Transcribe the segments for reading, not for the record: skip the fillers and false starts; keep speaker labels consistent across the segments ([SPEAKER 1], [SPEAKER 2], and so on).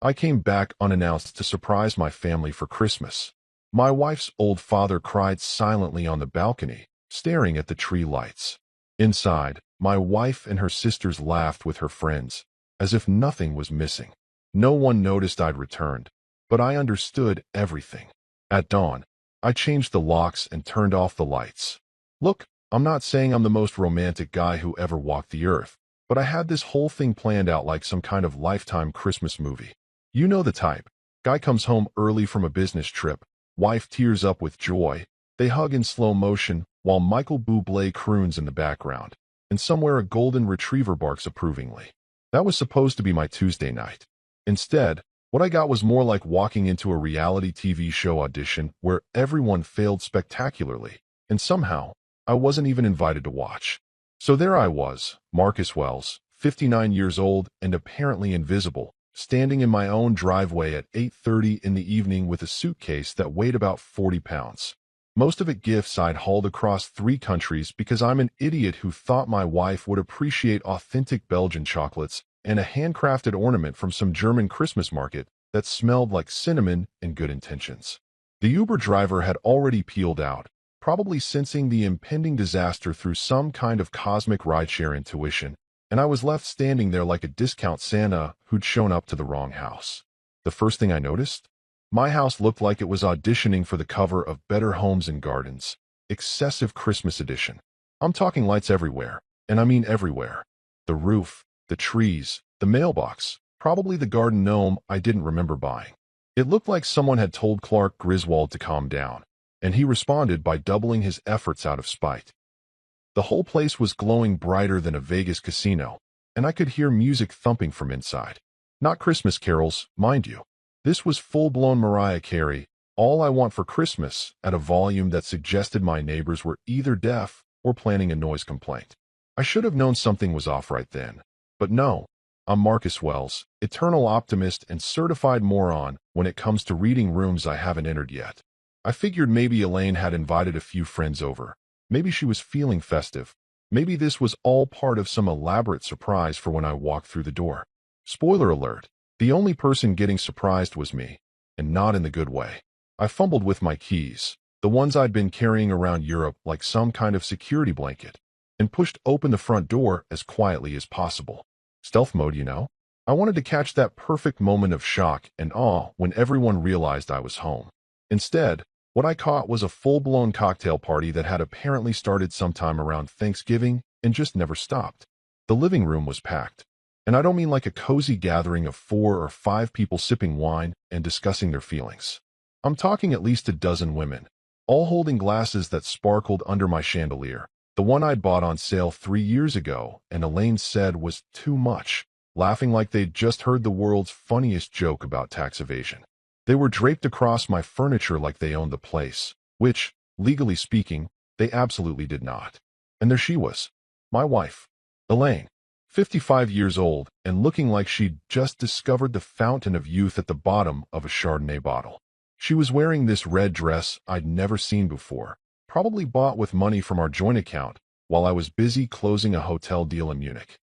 [SPEAKER 1] I came back unannounced to surprise my family for Christmas. My wife's old father cried silently on the balcony, staring at the tree lights. Inside, my wife and her sisters laughed with her friends, as if nothing was missing. No one noticed I'd returned, but I understood everything. At dawn, I changed the locks and turned off the lights. Look, I'm not saying I'm the most romantic guy who ever walked the earth, but I had this whole thing planned out like some kind of Lifetime Christmas movie. You know the type. Guy comes home early from a business trip, wife tears up with joy, they hug in slow motion while Michael Bublé croons in the background, and somewhere a golden retriever barks approvingly. That was supposed to be my Tuesday night. Instead, what I got was more like walking into a reality TV show audition where everyone failed spectacularly, and somehow, I wasn't even invited to watch. So there I was, Marcus Wells, 59 years old and apparently invisible, standing in my own driveway at 8:30 in the evening with a suitcase that weighed about 40 pounds. Most of it gifts I'd hauled across 3 countries because I'm an idiot who thought my wife would appreciate authentic Belgian chocolates and a handcrafted ornament from some German Christmas market that smelled like cinnamon and good intentions. The Uber driver had already peeled out, probably sensing the impending disaster through some kind of cosmic rideshare intuition, and I was left standing there like a discount Santa who'd shown up to the wrong house. The first thing I noticed? My house looked like it was auditioning for the cover of Better Homes and Gardens, Excessive Christmas Edition. I'm talking lights everywhere, and I mean everywhere. The roof, the trees, the mailbox, probably the garden gnome I didn't remember buying. It looked like someone had told Clark Griswold to calm down, and he responded by doubling his efforts out of spite. The whole place was glowing brighter than a Vegas casino, and I could hear music thumping from inside. Not Christmas carols, mind you. This was full-blown Mariah Carey, All I Want for Christmas, at a volume that suggested my neighbors were either deaf or planning a noise complaint. I should have known something was off right then. But no, I'm Marcus Wells, eternal optimist and certified moron when it comes to reading rooms I haven't entered yet. I figured maybe Elaine had invited a few friends over. Maybe she was feeling festive. Maybe this was all part of some elaborate surprise for when I walked through the door. Spoiler alert, the only person getting surprised was me, and not in the good way. I fumbled with my keys, the ones I'd been carrying around Europe like some kind of security blanket, and pushed open the front door as quietly as possible. Stealth mode, you know? I wanted to catch that perfect moment of shock and awe when everyone realized I was home. Instead, what I caught was a full-blown cocktail party that had apparently started sometime around Thanksgiving and just never stopped. The living room was packed. And I don't mean like a cozy gathering of 4 or 5 people sipping wine and discussing their feelings. I'm talking at least a dozen women, all holding glasses that sparkled under my chandelier. The one I'd bought on sale 3 years ago and Elaine said was too much, laughing like they'd just heard the world's funniest joke about tax evasion. They were draped across my furniture like they owned the place, which, legally speaking, they absolutely did not. And there she was, my wife, Elaine, 55 years old and looking like she'd just discovered the fountain of youth at the bottom of a Chardonnay bottle. She was wearing this red dress I'd never seen before, probably bought with money from our joint account while I was busy closing a hotel deal in Munich.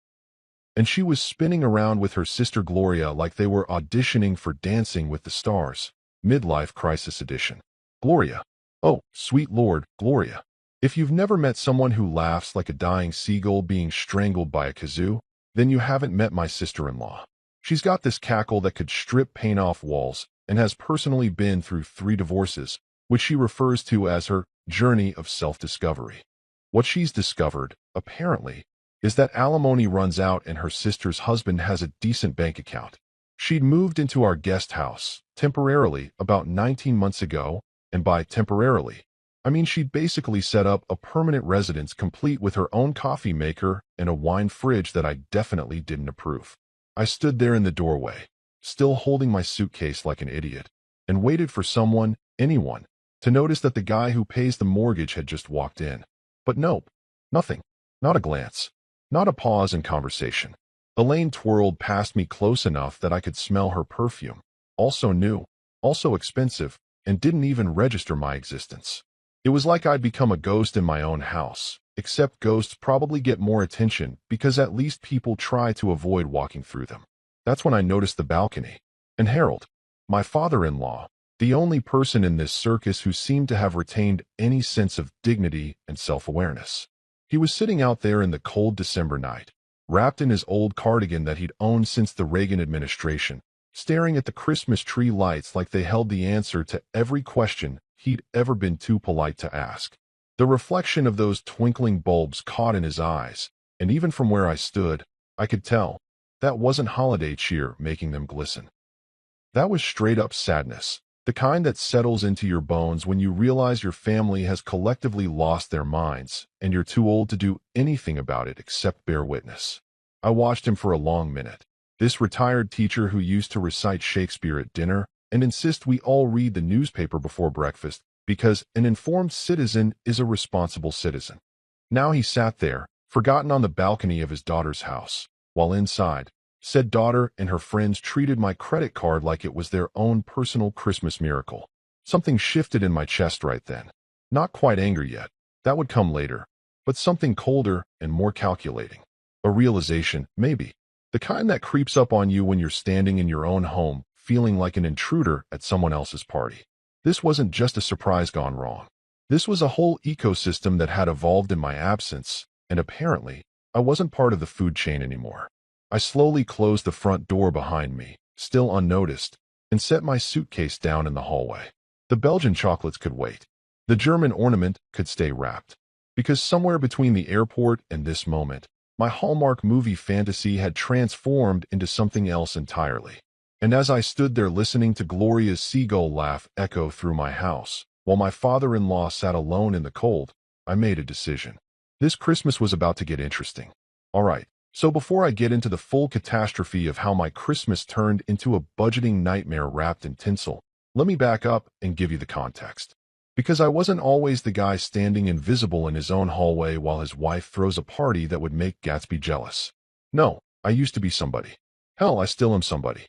[SPEAKER 1] And she was spinning around with her sister Gloria like they were auditioning for Dancing with the Stars, Midlife Crisis Edition. Gloria. Oh, sweet Lord, Gloria. If you've never met someone who laughs like a dying seagull being strangled by a kazoo, then you haven't met my sister-in-law. She's got this cackle that could strip paint off walls and has personally been through 3 divorces, which she refers to as her journey of self-discovery. What she's discovered, apparently, is that alimony runs out and her sister's husband has a decent bank account. She'd moved into our guest house, temporarily, about 19 months ago, and by temporarily, I mean she'd basically set up a permanent residence complete with her own coffee maker and a wine fridge that I definitely didn't approve. I stood there in the doorway, still holding my suitcase like an idiot, and waited for someone, anyone, to notice that the guy who pays the mortgage had just walked in. But nope, nothing, not a glance. Not a pause in conversation. Elaine twirled past me close enough that I could smell her perfume. Also new, also expensive, and didn't even register my existence. It was like I'd become a ghost in my own house, except ghosts probably get more attention because at least people try to avoid walking through them. That's when I noticed the balcony. And Harold, my father-in-law, the only person in this circus who seemed to have retained any sense of dignity and self-awareness. He was sitting out there in the cold December night, wrapped in his old cardigan that he'd owned since the Reagan administration, staring at the Christmas tree lights like they held the answer to every question he'd ever been too polite to ask. The reflection of those twinkling bulbs caught in his eyes, and even from where I stood, I could tell that wasn't holiday cheer making them glisten. That was straight-up sadness, the kind that settles into your bones when you realize your family has collectively lost their minds and you're too old to do anything about it except bear witness. I watched him for a long minute. This retired teacher who used to recite Shakespeare at dinner and insist we all read the newspaper before breakfast because an informed citizen is a responsible citizen. Now he sat there, forgotten on the balcony of his daughter's house, while inside, said daughter and her friends treated my credit card like it was their own personal Christmas miracle. Something shifted in my chest right then. Not quite anger yet. That would come later. But something colder and more calculating. A realization, maybe. The kind that creeps up on you when you're standing in your own home, feeling like an intruder at someone else's party. This wasn't just a surprise gone wrong. This was a whole ecosystem that had evolved in my absence, and apparently, I wasn't part of the food chain anymore. I slowly closed the front door behind me, still unnoticed, and set my suitcase down in the hallway. The Belgian chocolates could wait. The German ornament could stay wrapped. Because somewhere between the airport and this moment, my Hallmark movie fantasy had transformed into something else entirely. And as I stood there listening to Gloria's seagull laugh echo through my house, while my father-in-law sat alone in the cold, I made a decision. This Christmas was about to get interesting. All right, so before I get into the full catastrophe of how my Christmas turned into a budgeting nightmare wrapped in tinsel, let me back up and give you the context. Because I wasn't always the guy standing invisible in his own hallway while his wife throws a party that would make Gatsby jealous. No, I used to be somebody. Hell, I still am somebody.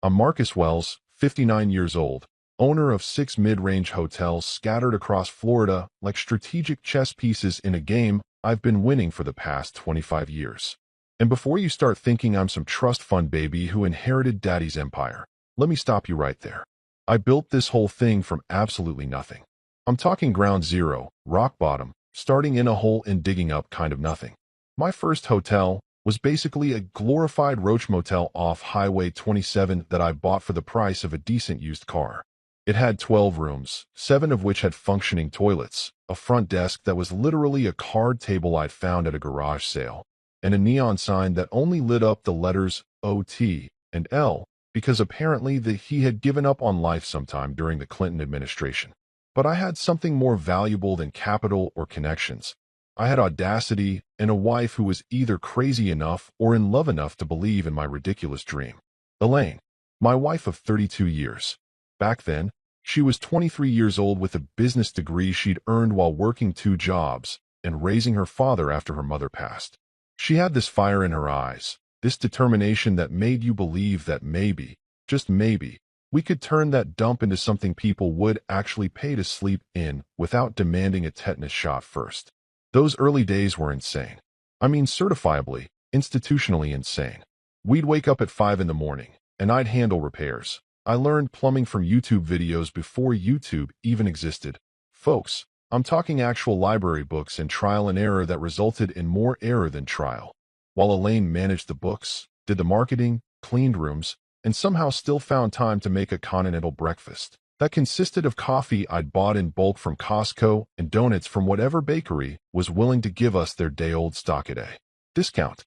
[SPEAKER 1] I'm Marcus Wells, 59 years old, owner of 6 mid-range hotels scattered across Florida like strategic chess pieces in a game I've been winning for the past 25 years. And before you start thinking I'm some trust fund baby who inherited daddy's empire, let me stop you right there. I built this whole thing from absolutely nothing. I'm talking ground zero, rock bottom, starting in a hole and digging up kind of nothing. My first hotel was basically a glorified roach motel off Highway 27 that I bought for the price of a decent used car. It had 12 rooms, 7 of which had functioning toilets, a front desk that was literally a card table I'd found at a garage sale, and a neon sign that only lit up the letters OT and L because apparently he had given up on life sometime during the Clinton administration. But I had something more valuable than capital or connections. I had audacity and a wife who was either crazy enough or in love enough to believe in my ridiculous dream. Elaine, my wife of 32 years. Back then, she was 23 years old with a business degree she'd earned while working 2 jobs and raising her father after her mother passed. She had this fire in her eyes, this determination that made you believe that maybe, just maybe, we could turn that dump into something people would actually pay to sleep in without demanding a tetanus shot first. Those early days were insane. I mean certifiably, institutionally insane. We'd wake up at 5 in the morning, and I'd handle repairs. I learned plumbing from YouTube videos before YouTube even existed. Folks, I'm talking actual library books and trial and error that resulted in more error than trial. While Elaine managed the books, did the marketing, cleaned rooms, and somehow still found time to make a continental breakfast that consisted of coffee I'd bought in bulk from Costco and donuts from whatever bakery was willing to give us their day-old stock-a-day discount.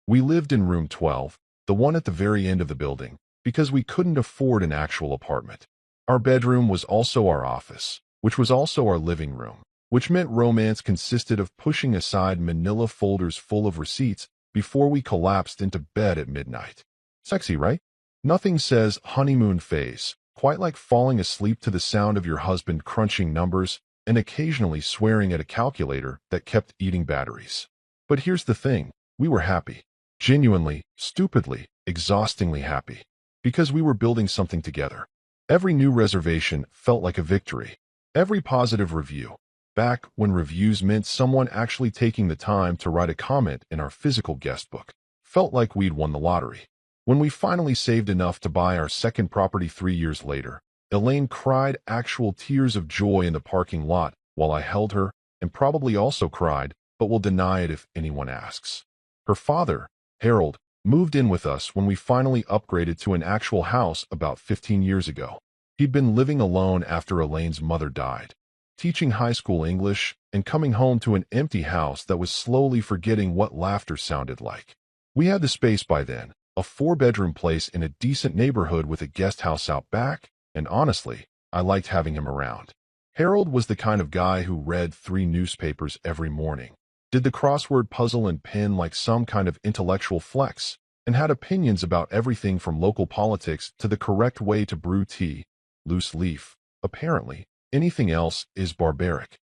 [SPEAKER 1] We lived in room 12, the one at the very end of the building, because we couldn't afford an actual apartment. Our bedroom was also our office, which was also our living room, which meant romance consisted of pushing aside manila folders full of receipts before we collapsed into bed at midnight. Sexy, right? Nothing says honeymoon phase quite like falling asleep to the sound of your husband crunching numbers and occasionally swearing at a calculator that kept eating batteries. But here's the thing, we were happy. Genuinely, stupidly, exhaustingly happy. Because we were building something together. Every new reservation felt like a victory. Every positive review, back when reviews meant someone actually taking the time to write a comment in our physical guest book, felt like we'd won the lottery. When we finally saved enough to buy our second property 3 years later, Elaine cried actual tears of joy in the parking lot while I held her, and probably also cried, but will deny it if anyone asks. Her father, Harold, moved in with us when we finally upgraded to an actual house about 15 years ago. He'd been living alone after Elaine's mother died, teaching high school English and coming home to an empty house that was slowly forgetting what laughter sounded like. We had the space by then, a 4-bedroom place in a decent neighborhood with a guest house out back, and honestly, I liked having him around. Harold was the kind of guy who read 3 newspapers every morning, did the crossword puzzle and pen like some kind of intellectual flex, and had opinions about everything from local politics to the correct way to brew tea, loose leaf. Apparently, anything else is barbaric.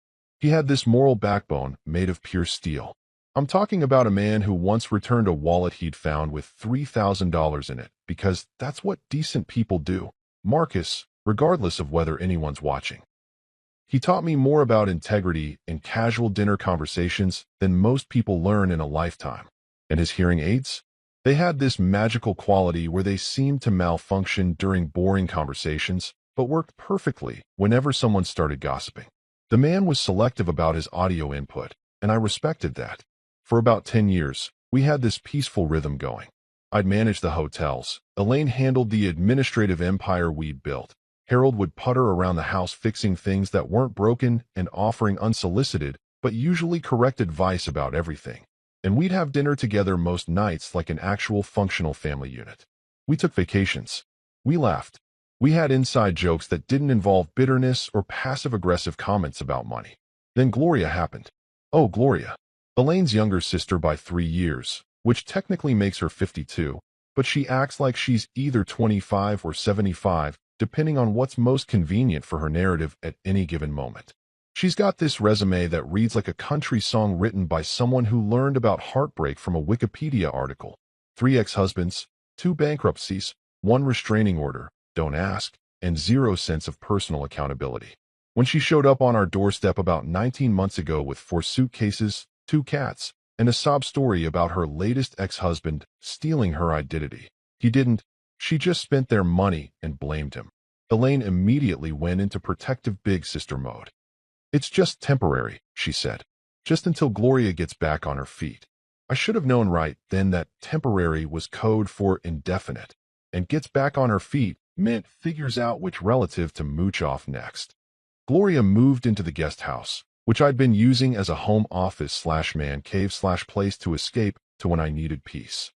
[SPEAKER 1] He had this moral backbone made of pure steel. I'm talking about a man who once returned a wallet he'd found with $3,000 in it, because that's what decent people do. Marcus, regardless of whether anyone's watching. He taught me more about integrity in casual dinner conversations than most people learn in a lifetime. And his hearing aids? They had this magical quality where they seemed to malfunction during boring conversations, but worked perfectly whenever someone started gossiping. The man was selective about his audio input, and I respected that. For about 10 years, we had this peaceful rhythm going. I'd manage the hotels. Elaine handled the administrative empire we'd built. Harold would putter around the house fixing things that weren't broken and offering unsolicited, but usually correct advice about everything. And we'd have dinner together most nights like an actual functional family unit. We took vacations. We laughed. We had inside jokes that didn't involve bitterness or passive-aggressive comments about money. Then Gloria happened. Oh, Gloria. Elaine's younger sister by 3 years, which technically makes her 52, but she acts like she's either 25 or 75, depending on what's most convenient for her narrative at any given moment. She's got this resume that reads like a country song written by someone who learned about heartbreak from a Wikipedia article. 3 ex-husbands, 2 bankruptcies, 1 restraining order, don't ask, and 0 sense of personal accountability. When she showed up on our doorstep about 19 months ago with 4 suitcases, 2 cats, and a sob story about her latest ex-husband stealing her identity. He didn't. She just spent their money and blamed him. Elaine immediately went into protective big sister mode. It's just temporary, she said. Just until Gloria gets back on her feet. I should have known right then that temporary was code for indefinite, and gets back on her feet meant figures out which relative to mooch off next. Gloria moved into the guest house, which I'd been using as a home office/man cave/place to escape to when I needed peace.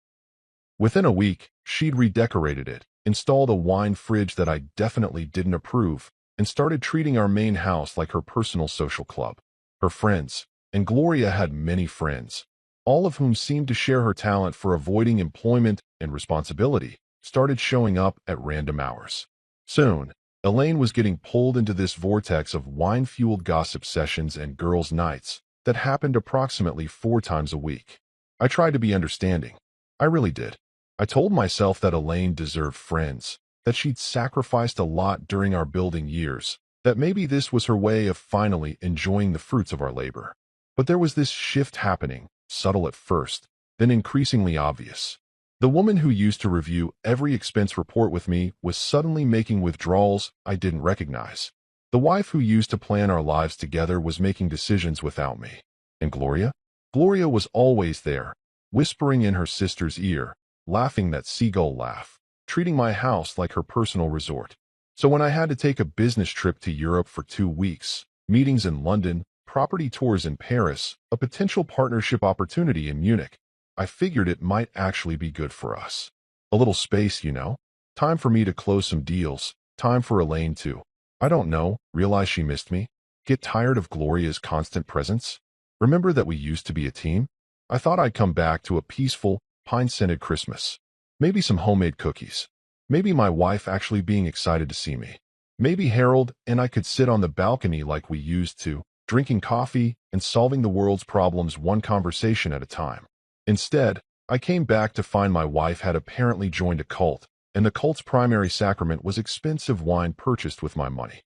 [SPEAKER 1] Within a week, she'd redecorated it, installed a wine fridge that I definitely didn't approve, and started treating our main house like her personal social club. Her friends, and Gloria had many friends, all of whom seemed to share her talent for avoiding employment and responsibility, started showing up at random hours. Soon, Elaine was getting pulled into this vortex of wine-fueled gossip sessions and girls' nights that happened approximately 4 times a week. I tried to be understanding. I really did. I told myself that Elaine deserved friends, that she'd sacrificed a lot during our building years, that maybe this was her way of finally enjoying the fruits of our labor. But there was this shift happening, subtle at first, then increasingly obvious. The woman who used to review every expense report with me was suddenly making withdrawals I didn't recognize. The wife who used to plan our lives together was making decisions without me. And Gloria? Gloria was always there, whispering in her sister's ear, laughing that seagull laugh, treating my house like her personal resort. So when I had to take a business trip to Europe for 2 weeks, meetings in London, property tours in Paris, a potential partnership opportunity in Munich, I figured it might actually be good for us. A little space, you know? Time for me to close some deals, time for Elaine to, I don't know, realize she missed me, get tired of Gloria's constant presence. Remember that we used to be a team? I thought I'd come back to a peaceful, pine-scented Christmas. Maybe some homemade cookies. Maybe my wife actually being excited to see me. Maybe Harold and I could sit on the balcony like we used to, drinking coffee and solving the world's problems one conversation at a time. Instead, I came back to find my wife had apparently joined a cult, and the cult's primary sacrament was expensive wine purchased with my money.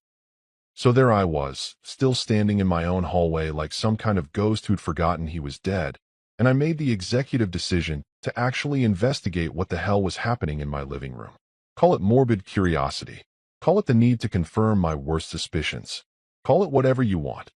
[SPEAKER 1] So there I was, still standing in my own hallway like some kind of ghost who'd forgotten he was dead, and I made the executive decision to actually investigate what the hell was happening in my living room. Call it morbid curiosity. Call it the need to confirm my worst suspicions. Call it whatever you want.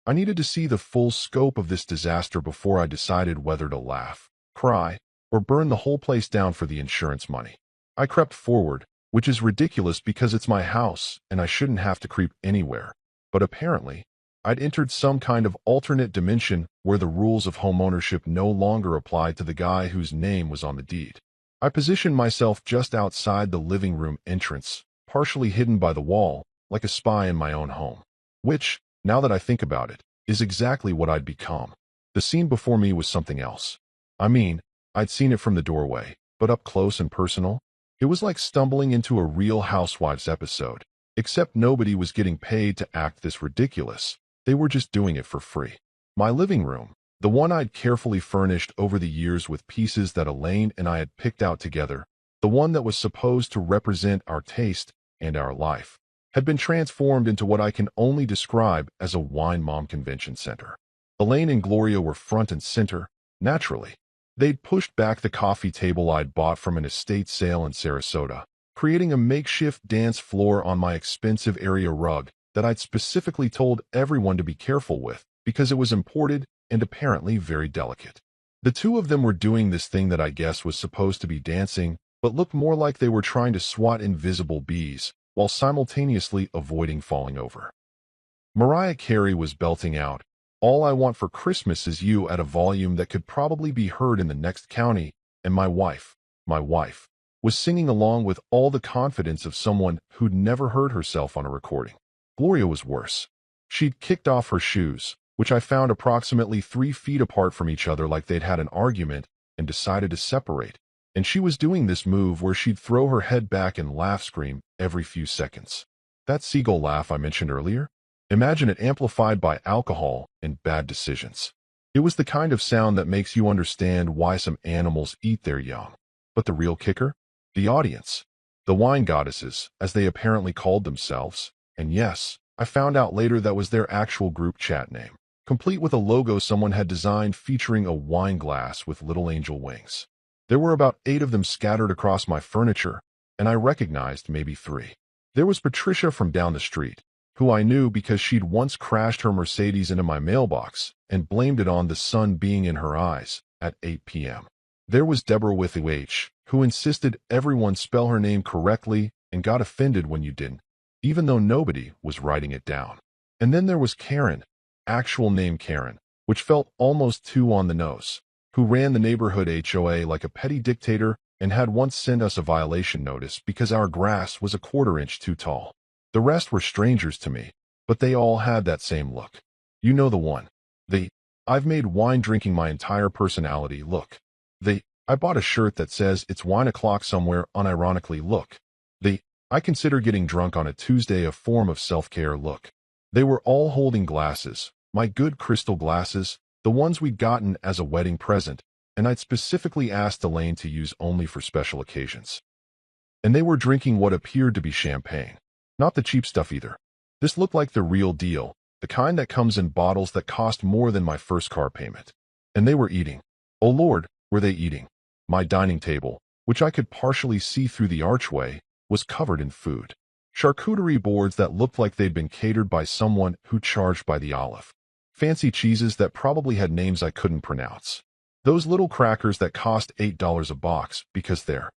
[SPEAKER 1] I needed to see the full scope of this disaster before I decided whether to laugh, cry, or burn the whole place down for the insurance money. I crept forward, which is ridiculous because it's my house and I shouldn't have to creep anywhere. But apparently, I'd entered some kind of alternate dimension where the rules of homeownership no longer applied to the guy whose name was on the deed. I positioned myself just outside the living room entrance, partially hidden by the wall, like a spy in my own home. Which, now that I think about it, is exactly what I'd become. The scene before me was something else. I mean, I'd seen it from the doorway, but up close and personal, it was like stumbling into a Real Housewives episode, except nobody was getting paid to act this ridiculous. They were just doing it for free. My living room, the one I'd carefully furnished over the years with pieces that Elaine and I had picked out together, the one that was supposed to represent our taste and our life, had been transformed into what I can only describe as a wine mom convention center. Elaine and Gloria were front and center, naturally. They'd pushed back the coffee table I'd bought from an estate sale in Sarasota, creating a makeshift dance floor on my expensive area rug that I'd specifically told everyone to be careful with because it was imported and apparently very delicate. The two of them were doing this thing that I guess was supposed to be dancing, but looked more like they were trying to swat invisible bees while simultaneously avoiding falling over. Mariah Carey was belting out, "All I Want for Christmas Is You" at a volume that could probably be heard in the next county, and my wife, was singing along with all the confidence of someone who'd never heard herself on a recording. Gloria was worse. She'd kicked off her shoes, which I found approximately 3 feet apart from each other like they'd had an argument and decided to separate, and she was doing this move where she'd throw her head back and laugh-scream every few seconds. That seagull laugh I mentioned earlier? Imagine it amplified by alcohol and bad decisions. It was the kind of sound that makes you understand why some animals eat their young. But the real kicker? The audience. The wine goddesses, as they apparently called themselves. And yes, I found out later that was their actual group chat name, complete with a logo someone had designed featuring a wine glass with little angel wings. There were about 8 of them scattered across my furniture, and I recognized maybe 3. There was Patricia from down the street, who I knew because she'd once crashed her Mercedes into my mailbox and blamed it on the sun being in her eyes at 8 p.m. There was Deborah with a H, who insisted everyone spell her name correctly and got offended when you didn't, even though nobody was writing it down. And then there was Karen, actual name Karen, which felt almost too on the nose, who ran the neighborhood HOA like a petty dictator and had once sent us a violation notice because our grass was a 1/4 inch too tall. The rest were strangers to me, but they all had that same look. You know the one. I've made wine drinking my entire personality look. I bought a shirt that says it's wine o'clock somewhere unironically look. I consider getting drunk on a Tuesday a form of self-care look. They were all holding glasses, my good crystal glasses, the ones we'd gotten as a wedding present, and I'd specifically asked Elaine to use only for special occasions. And they were drinking what appeared to be champagne. Not the cheap stuff either. This looked like the real deal, the kind that comes in bottles that cost more than my first car payment. And they were eating. Oh Lord, were they eating? My dining table, which I could partially see through the archway, was covered in food. Charcuterie boards that looked like they'd been catered by someone who charged by the olive. Fancy cheeses that probably had names I couldn't pronounce. Those little crackers that cost $8 a box because they're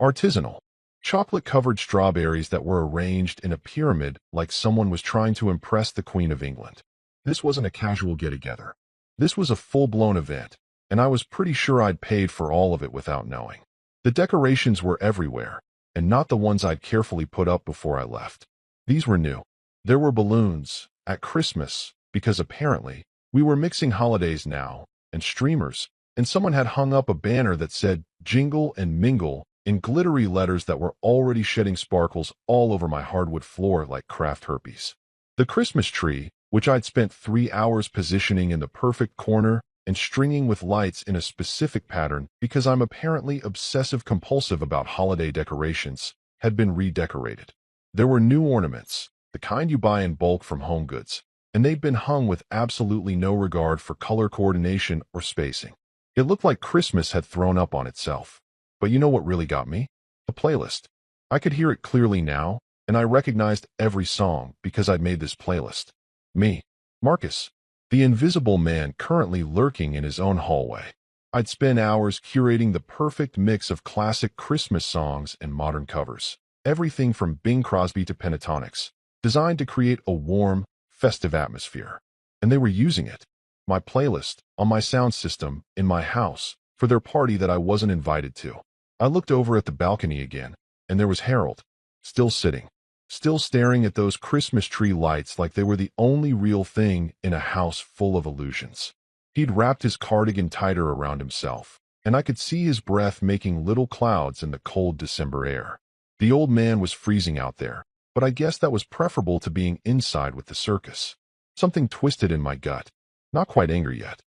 [SPEAKER 1] artisanal. Chocolate-covered strawberries that were arranged in a pyramid like someone was trying to impress the Queen of England. This wasn't a casual get-together. This was a full-blown event, and I was pretty sure I'd paid for all of it without knowing. The decorations were everywhere, and not the ones I'd carefully put up before I left. These were new. There were balloons, at Christmas, because apparently, we were mixing holidays now, and streamers, and someone had hung up a banner that said, "Jingle and Mingle," in glittery letters that were already shedding sparkles all over my hardwood floor like craft herpes. The Christmas tree, which I'd spent 3 hours positioning in the perfect corner and stringing with lights in a specific pattern because I'm apparently obsessive-compulsive about holiday decorations, had been redecorated. There were new ornaments, the kind you buy in bulk from HomeGoods, and they'd been hung with absolutely no regard for color coordination or spacing. It looked like Christmas had thrown up on itself. But you know what really got me? A playlist. I could hear it clearly now, and I recognized every song because I'd made this playlist. Me, Marcus, the invisible man currently lurking in his own hallway. I'd spend hours curating the perfect mix of classic Christmas songs and modern covers. Everything from Bing Crosby to Pentatonix, designed to create a warm, festive atmosphere. And they were using it, my playlist, on my sound system, in my house, for their party that I wasn't invited to. I looked over at the balcony again, and there was Harold, still sitting, still staring at those Christmas tree lights like they were the only real thing in a house full of illusions. He'd wrapped his cardigan tighter around himself, and I could see his breath making little clouds in the cold December air. The old man was freezing out there, but I guess that was preferable to being inside with the circus. Something twisted in my gut, not quite anger yet.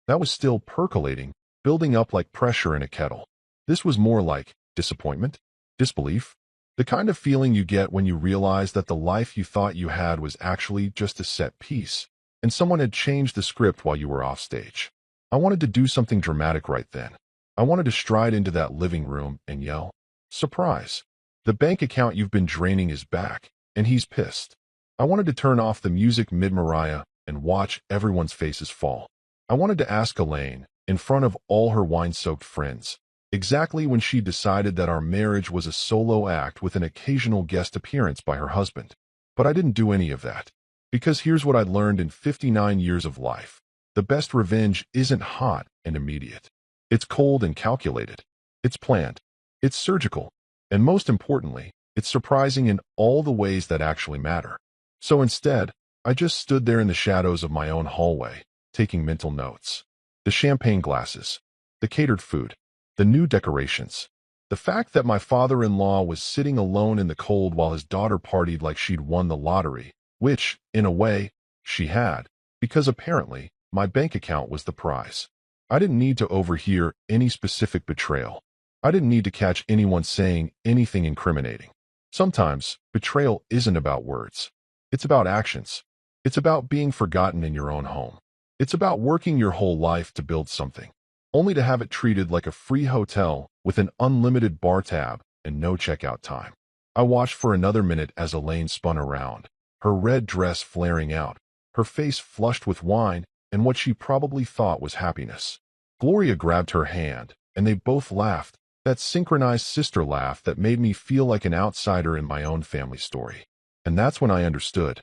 [SPEAKER 1] That was still percolating, building up like pressure in a kettle. This was more like disappointment, disbelief, the kind of feeling you get when you realize that the life you thought you had was actually just a set piece, and someone had changed the script while you were off stage. I wanted to do something dramatic right then. I wanted to stride into that living room and yell, "Surprise! The bank account you've been draining is back, and he's pissed." I wanted to turn off the music mid-Mariah and watch everyone's faces fall. I wanted to ask Elaine, in front of all her wine-soaked friends, exactly when she decided that our marriage was a solo act with an occasional guest appearance by her husband. But I didn't do any of that. Because here's what I'd learned in 59 years of life. The best revenge isn't hot and immediate. It's cold and calculated. It's planned. It's surgical. And most importantly, it's surprising in all the ways that actually matter. So instead, I just stood there in the shadows of my own hallway, taking mental notes. The champagne glasses, the catered food, the new decorations. The fact that my father-in-law was sitting alone in the cold while his daughter partied like she'd won the lottery, which, in a way, she had, because apparently, my bank account was the prize. I didn't need to overhear any specific betrayal. I didn't need to catch anyone saying anything incriminating. Sometimes, betrayal isn't about words. It's about actions. It's about being forgotten in your own home. It's about working your whole life to build something, only to have it treated like a free hotel with an unlimited bar tab and no checkout time. I watched for another minute as Elaine spun around, her red dress flaring out, her face flushed with wine and what she probably thought was happiness. Gloria grabbed her hand, and they both laughed, that synchronized sister laugh that made me feel like an outsider in my own family story. And that's when I understood.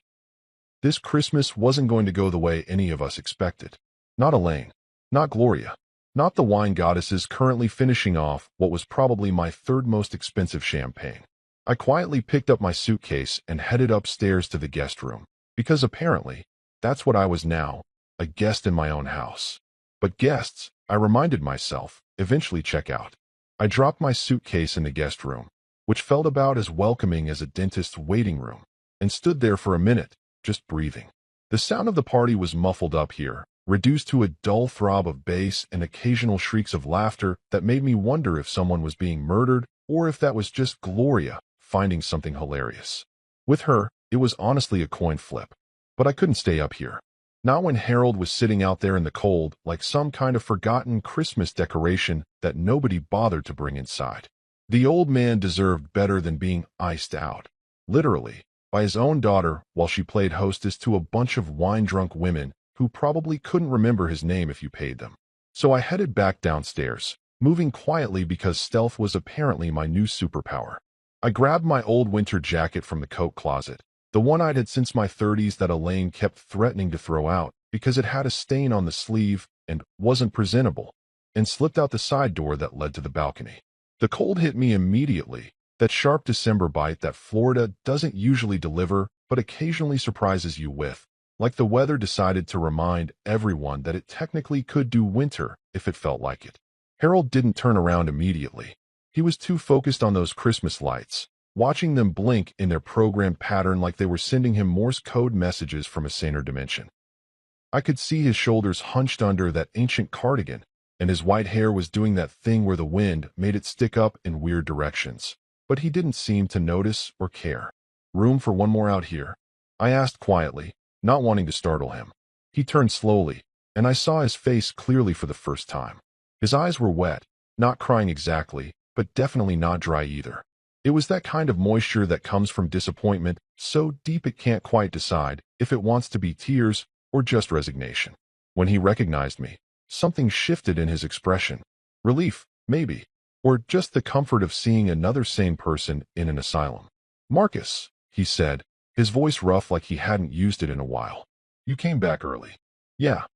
[SPEAKER 1] This Christmas wasn't going to go the way any of us expected. Not Elaine. Not Gloria. Not the wine goddesses currently finishing off what was probably my third most expensive champagne. I quietly picked up my suitcase and headed upstairs to the guest room, because apparently, that's what I was now, a guest in my own house. But guests, I reminded myself, eventually check out. I dropped my suitcase in the guest room, which felt about as welcoming as a dentist's waiting room, and stood there for a minute, just breathing. The sound of the party was muffled up here, reduced to a dull throb of bass and occasional shrieks of laughter that made me wonder if someone was being murdered or if that was just Gloria finding something hilarious. With her, it was honestly a coin flip. But I couldn't stay up here. Not when Harold was sitting out there in the cold like some kind of forgotten Christmas decoration that nobody bothered to bring inside. The old man deserved better than being iced out, literally, by his own daughter while she played hostess to a bunch of wine-drunk women who probably couldn't remember his name if you paid them. So I headed back downstairs, moving quietly because stealth was apparently my new superpower. I grabbed my old winter jacket from the coat closet, the one I'd had since my 30s that Elaine kept threatening to throw out because it had a stain on the sleeve and wasn't presentable, and slipped out the side door that led to the balcony. The cold hit me immediately, that sharp December bite that Florida doesn't usually deliver but occasionally surprises you with, like the weather decided to remind everyone that it technically could do winter if it felt like it. Harold didn't turn around immediately. He was too focused on those Christmas lights, watching them blink in their programmed pattern like they were sending him Morse code messages from a saner dimension. I could see his shoulders hunched under that ancient cardigan, and his white hair was doing that thing where the wind made it stick up in weird directions. But he didn't seem to notice or care. "Room for one more out here?" I asked quietly, not wanting to startle him. He turned slowly, and I saw his face clearly for the first time. His eyes were wet, not crying exactly, but definitely not dry either. It was that kind of moisture that comes from disappointment, so deep it can't quite decide if it wants to be tears or just resignation. When he recognized me, something shifted in his expression. Relief, maybe, or just the comfort of seeing another sane person in an asylum. "Marcus," he said, his voice rough like he hadn't used it in a while. "You came back early." "Yeah,"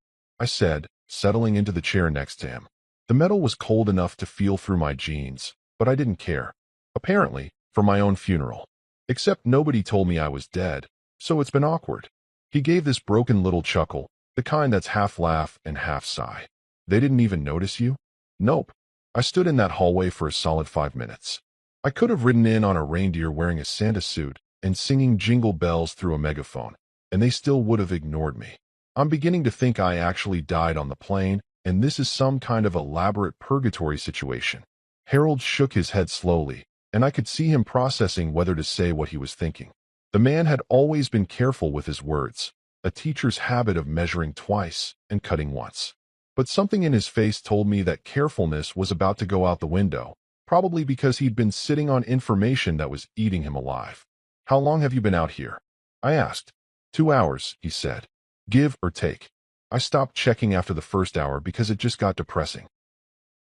[SPEAKER 1] I said, settling into the chair next to him. The metal was cold enough to feel through my jeans, but I didn't care. Apparently, for my own funeral. Except nobody told me I was dead, so it's been awkward. He gave this broken little chuckle, the kind that's half laugh and half sigh. "They didn't even notice you?" "Nope." I stood in that hallway for a solid 5 minutes. I could have ridden in on a reindeer wearing a Santa suit and singing jingle bells through a megaphone, and they still would have ignored me. I'm beginning to think I actually died on the plane, and this is some kind of elaborate purgatory situation. Harold shook his head slowly, and I could see him processing whether to say what he was thinking. The man had always been careful with his words, a teacher's habit of measuring twice and cutting once. But something in his face told me that carefulness was about to go out the window, probably because he'd been sitting on information that was eating him alive. "How long have you been out here?" I asked. 2 hours, he said. Give or take. I stopped checking after the first hour because it just got depressing.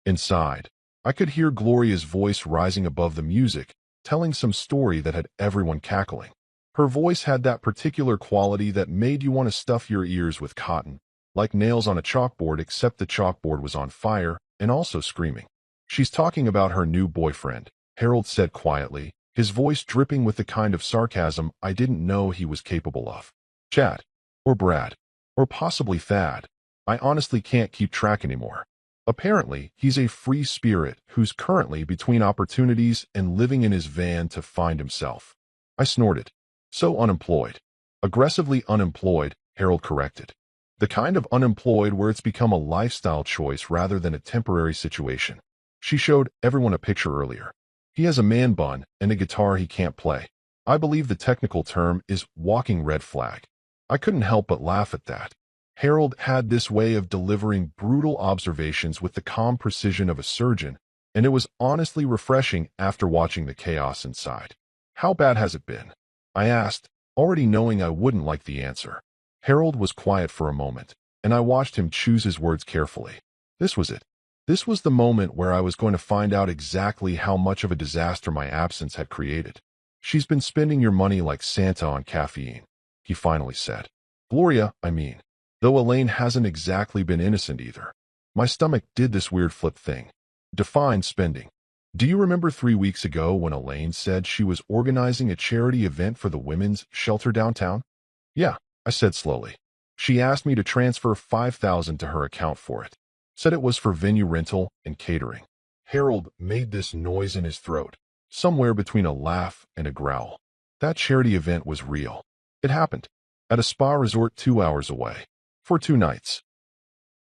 [SPEAKER 1] Inside, I could hear Gloria's voice rising above the music, telling some story that had everyone cackling. Her voice had that particular quality that made you want to stuff your ears with cotton, like nails on a chalkboard, except the chalkboard was on fire and also screaming. "She's talking about her new boyfriend," Harold said quietly, his voice dripping with the kind of sarcasm I didn't know he was capable of. "Chad. Or Brad. Or possibly Thad. I honestly can't keep track anymore. Apparently, he's a free spirit who's currently between opportunities and living in his van to find himself." I snorted. "So unemployed." "Aggressively unemployed," Harold corrected. "The kind of unemployed where it's become a lifestyle choice rather than a temporary situation." She showed everyone a picture earlier. He has a man bun and a guitar he can't play. I believe the technical term is walking red flag. I couldn't help but laugh at that. Harold had this way of delivering brutal observations with the calm precision of a surgeon, and it was honestly refreshing after watching the chaos inside. "How bad has it been?" I asked, already knowing I wouldn't like the answer. Harold was quiet for a moment, and I watched him choose his words carefully. This was it. This was the moment where I was going to find out exactly how much of a disaster my absence had created. "She's been spending your money like Santa on caffeine," he finally said. "Gloria, I mean. Though Elaine hasn't exactly been innocent either." My stomach did this weird flip thing. Define spending. "Do you remember 3 weeks ago when Elaine said she was organizing a charity event for the women's shelter downtown?" "Yeah," I said slowly. "She asked me to transfer $5,000 to her account for it. Said it was for venue rental and catering." Harold made this noise in his throat, somewhere between a laugh and a growl. That charity event was real. It happened. At a spa resort 2 hours away. For 2 nights.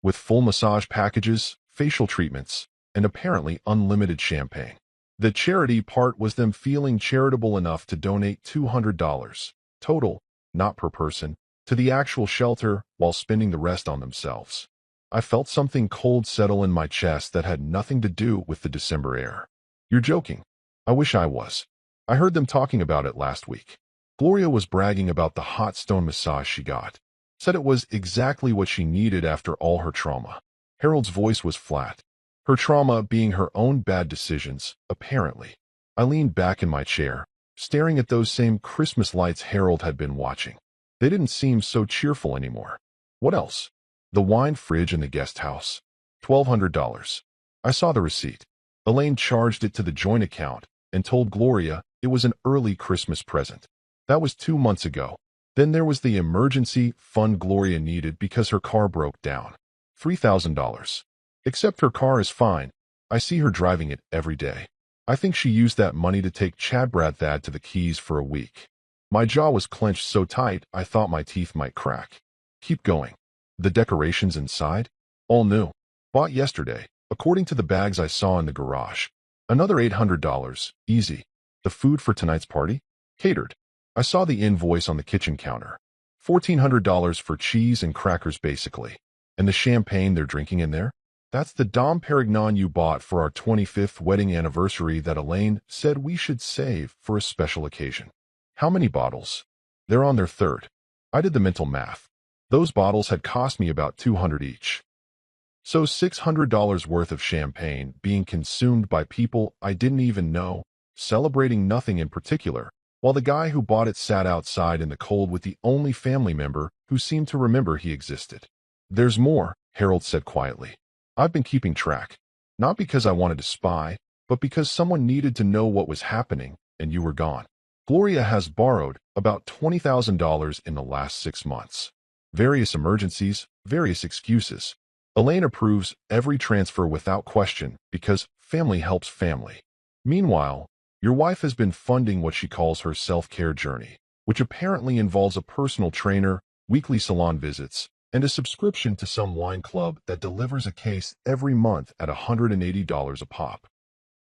[SPEAKER 1] With full massage packages, facial treatments, and apparently unlimited champagne. The charity part was them feeling charitable enough to donate $200, total, not per person, to the actual shelter while spending the rest on themselves. I felt something cold settle in my chest that had nothing to do with the December air. "You're joking." "I wish I was. I heard them talking about it last week." Gloria was bragging about the hot stone massage she got. Said it was exactly what she needed after all her trauma. Harold's voice was flat. Her trauma being her own bad decisions, apparently. I leaned back in my chair, staring at those same Christmas lights Harold had been watching. They didn't seem so cheerful anymore. What else? The wine fridge in the guest house. $1,200. I saw the receipt. Elaine charged it to the joint account and told Gloria it was an early Christmas present. That was 2 months ago. Then there was the emergency fund Gloria needed because her car broke down. $3,000. Except her car is fine. I see her driving it every day. I think she used that money to take Chad Thad to the Keys for a week. My jaw was clenched so tight I thought my teeth might crack. Keep going. The decorations inside? All new. Bought yesterday, according to the bags I saw in the garage. Another $800, easy. The food for tonight's party? Catered. I saw the invoice on the kitchen counter. $1,400 for cheese and crackers basically. And the champagne they're drinking in there? That's the Dom Perignon you bought for our 25th wedding anniversary that Elaine said we should save for a special occasion. How many bottles? They're on their third. I did the mental math. Those bottles had cost me about $200 each. So $600 worth of champagne being consumed by people I didn't even know, celebrating nothing in particular, while the guy who bought it sat outside in the cold with the only family member who seemed to remember he existed. There's more, Harold said quietly. I've been keeping track. Not because I wanted to spy, but because someone needed to know what was happening, and you were gone. Gloria has borrowed about $20,000 in the last 6 months. Various emergencies, various excuses. Elaine approves every transfer without question because family helps family. Meanwhile, your wife has been funding what she calls her self-care journey, which apparently involves a personal trainer, weekly salon visits, and a subscription to some wine club that delivers a case every month at $180 a pop.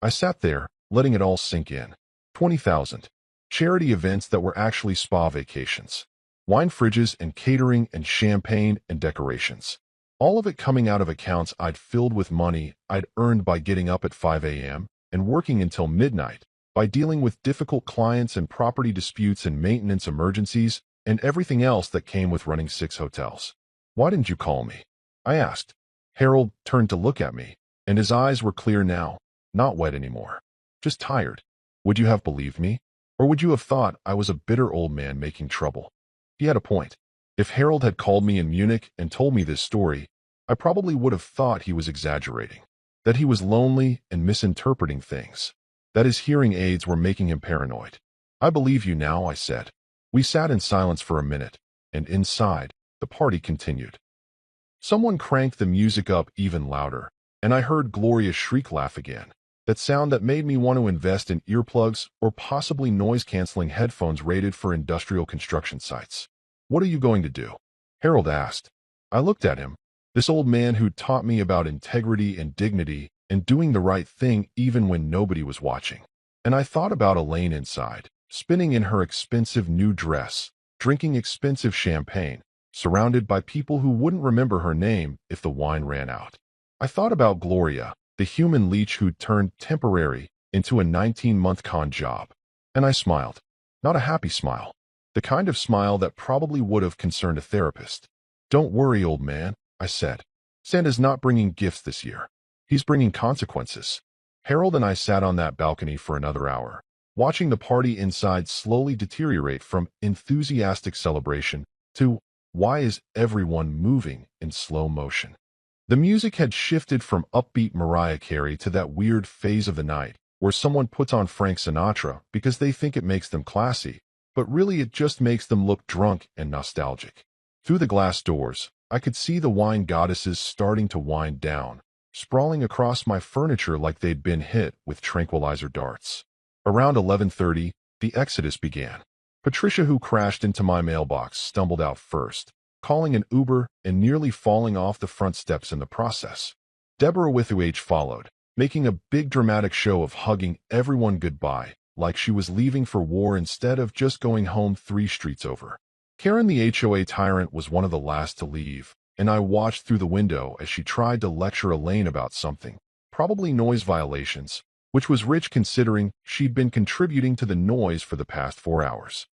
[SPEAKER 1] I sat there, letting it all sink in. 20,000. Charity events that were actually spa vacations. Wine fridges and catering and champagne and decorations. All of it coming out of accounts I'd filled with money I'd earned by getting up at 5 a.m. and working until midnight, by dealing with difficult clients and property disputes and maintenance emergencies and everything else that came with running 6 hotels. Why didn't you call me? I asked. Harold turned to look at me, and his eyes were clear now, not wet anymore. Just tired. Would you have believed me? Or would you have thought I was a bitter old man making trouble? He had a point. If Harold had called me in Munich and told me this story, I probably would have thought he was exaggerating, that he was lonely and misinterpreting things, that his hearing aids were making him paranoid. I believe you now, I said. We sat in silence for a minute, and inside, the party continued. Someone cranked the music up even louder, and I heard Gloria shriek laugh again, that sound that made me want to invest in earplugs or possibly noise-canceling headphones rated for industrial construction sites. What are you going to do? Harold asked. I looked at him, this old man who'd taught me about integrity and dignity and doing the right thing even when nobody was watching. And I thought about Elaine inside, spinning in her expensive new dress, drinking expensive champagne, surrounded by people who wouldn't remember her name if the wine ran out. I thought about Gloria, the human leech who'd turned temporary into a 19-month con job. And I smiled. Not a happy smile. The kind of smile that probably would have concerned a therapist. Don't worry, old man, I said. Santa's not bringing gifts this year. He's bringing consequences. Harold and I sat on that balcony for another hour, watching the party inside slowly deteriorate from enthusiastic celebration to why is everyone moving in slow motion. The music had shifted from upbeat Mariah Carey to that weird phase of the night where someone puts on Frank Sinatra because they think it makes them classy, but really it just makes them look drunk and nostalgic. Through the glass doors, I could see the wine goddesses starting to wind down, sprawling across my furniture like they'd been hit with tranquilizer darts. Around 11:30, the exodus began. Patricia, who crashed into my mailbox, stumbled out first, calling an Uber and nearly falling off the front steps in the process. Deborah with UH followed, making a big dramatic show of hugging everyone goodbye, like she was leaving for war instead of just going home 3 streets over. Karen, the HOA tyrant, was one of the last to leave, and I watched through the window as she tried to lecture Elaine about something, probably noise violations, which was rich considering she'd been contributing to the noise for the past 4 hours.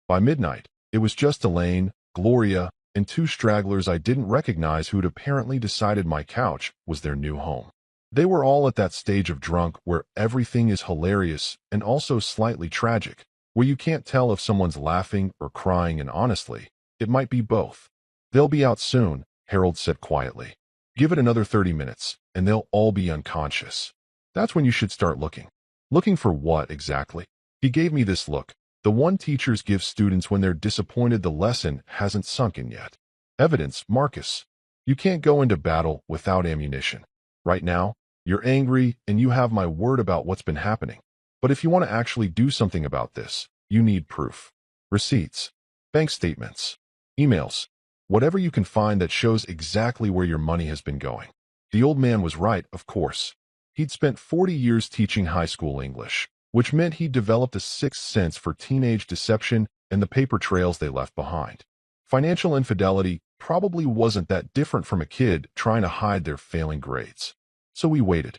[SPEAKER 1] By midnight, it was just Elaine, Gloria, and 2 stragglers I didn't recognize who'd apparently decided my couch was their new home. They were all at that stage of drunk where everything is hilarious and also slightly tragic, where you can't tell if someone's laughing or crying, and honestly, it might be both. They'll be out soon, Harold said quietly. Give it another 30 minutes, and they'll all be unconscious. That's when you should start looking. Looking for what exactly? He gave me this look, the one teachers give students when they're disappointed the lesson hasn't sunk in yet. Evidence, Marcus. You can't go into battle without ammunition. Right now, you're angry and you have my word about what's been happening. But if you want to actually do something about this, you need proof. Receipts, bank statements, emails, whatever you can find that shows exactly where your money has been going. The old man was right, of course. He'd spent 40 years teaching high school English, which meant he'd developed a 6th sense for teenage deception and the paper trails they left behind. Financial infidelity probably wasn't that different from a kid trying to hide their failing grades. So we waited.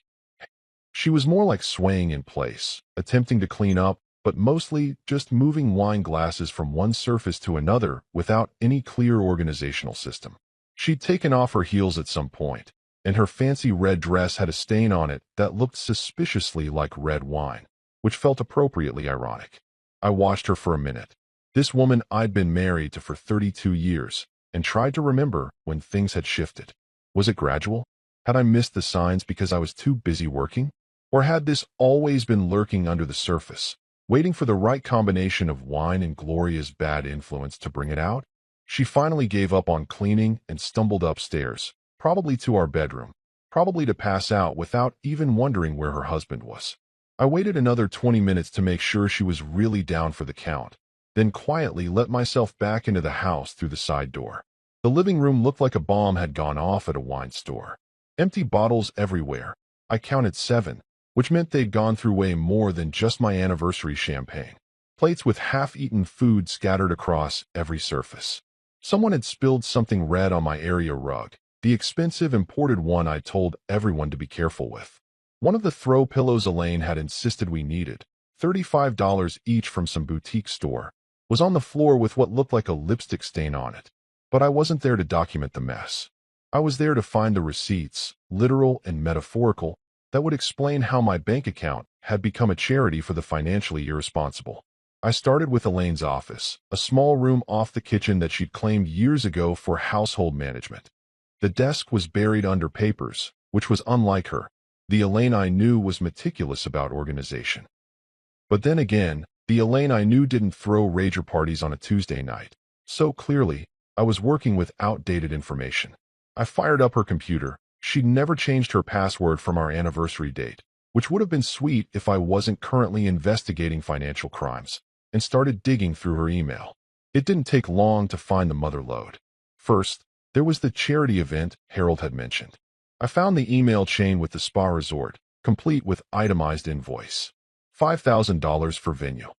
[SPEAKER 1] She was more like swaying in place, attempting to clean up, but mostly just moving wine glasses from one surface to another without any clear organizational system. She'd taken off her heels at some point, and her fancy red dress had a stain on it that looked suspiciously like red wine, which felt appropriately ironic. I watched her for a minute. This woman I'd been married to for 32 years, and tried to remember when things had shifted. Was it gradual? Had I missed the signs because I was too busy working? Or had this always been lurking under the surface, waiting for the right combination of wine and Gloria's bad influence to bring it out? She finally gave up on cleaning and stumbled upstairs, probably to our bedroom, probably to pass out without even wondering where her husband was. I waited another 20 minutes to make sure she was really down for the count, then quietly let myself back into the house through the side door. The living room looked like a bomb had gone off at a wine store. Empty bottles everywhere. I counted 7. Which meant they'd gone through way more than just my anniversary champagne. Plates with half-eaten food scattered across every surface. Someone had spilled something red on my area rug, the expensive imported one I told everyone to be careful with. One of the throw pillows Elaine had insisted we needed, $35 each from some boutique store, was on the floor with what looked like a lipstick stain on it. But I wasn't there to document the mess. I was there to find the receipts, literal and metaphorical, that would explain how my bank account had become a charity for the financially irresponsible. I started with Elaine's office, a small room off the kitchen that she'd claimed years ago for household management. The desk was buried under papers, which was unlike her. The Elaine I knew was meticulous about organization. But then again, the Elaine I knew didn't throw rager parties on a Tuesday night. So clearly, I was working with outdated information. I fired up her computer. She'd never changed her password from our anniversary date, which would have been sweet if I wasn't currently investigating financial crimes, and started digging through her email. It didn't take long to find the mother lode. First, there was the charity event Harold had mentioned. I found the email chain with the spa resort, complete with itemized invoice. $5,000 for venue.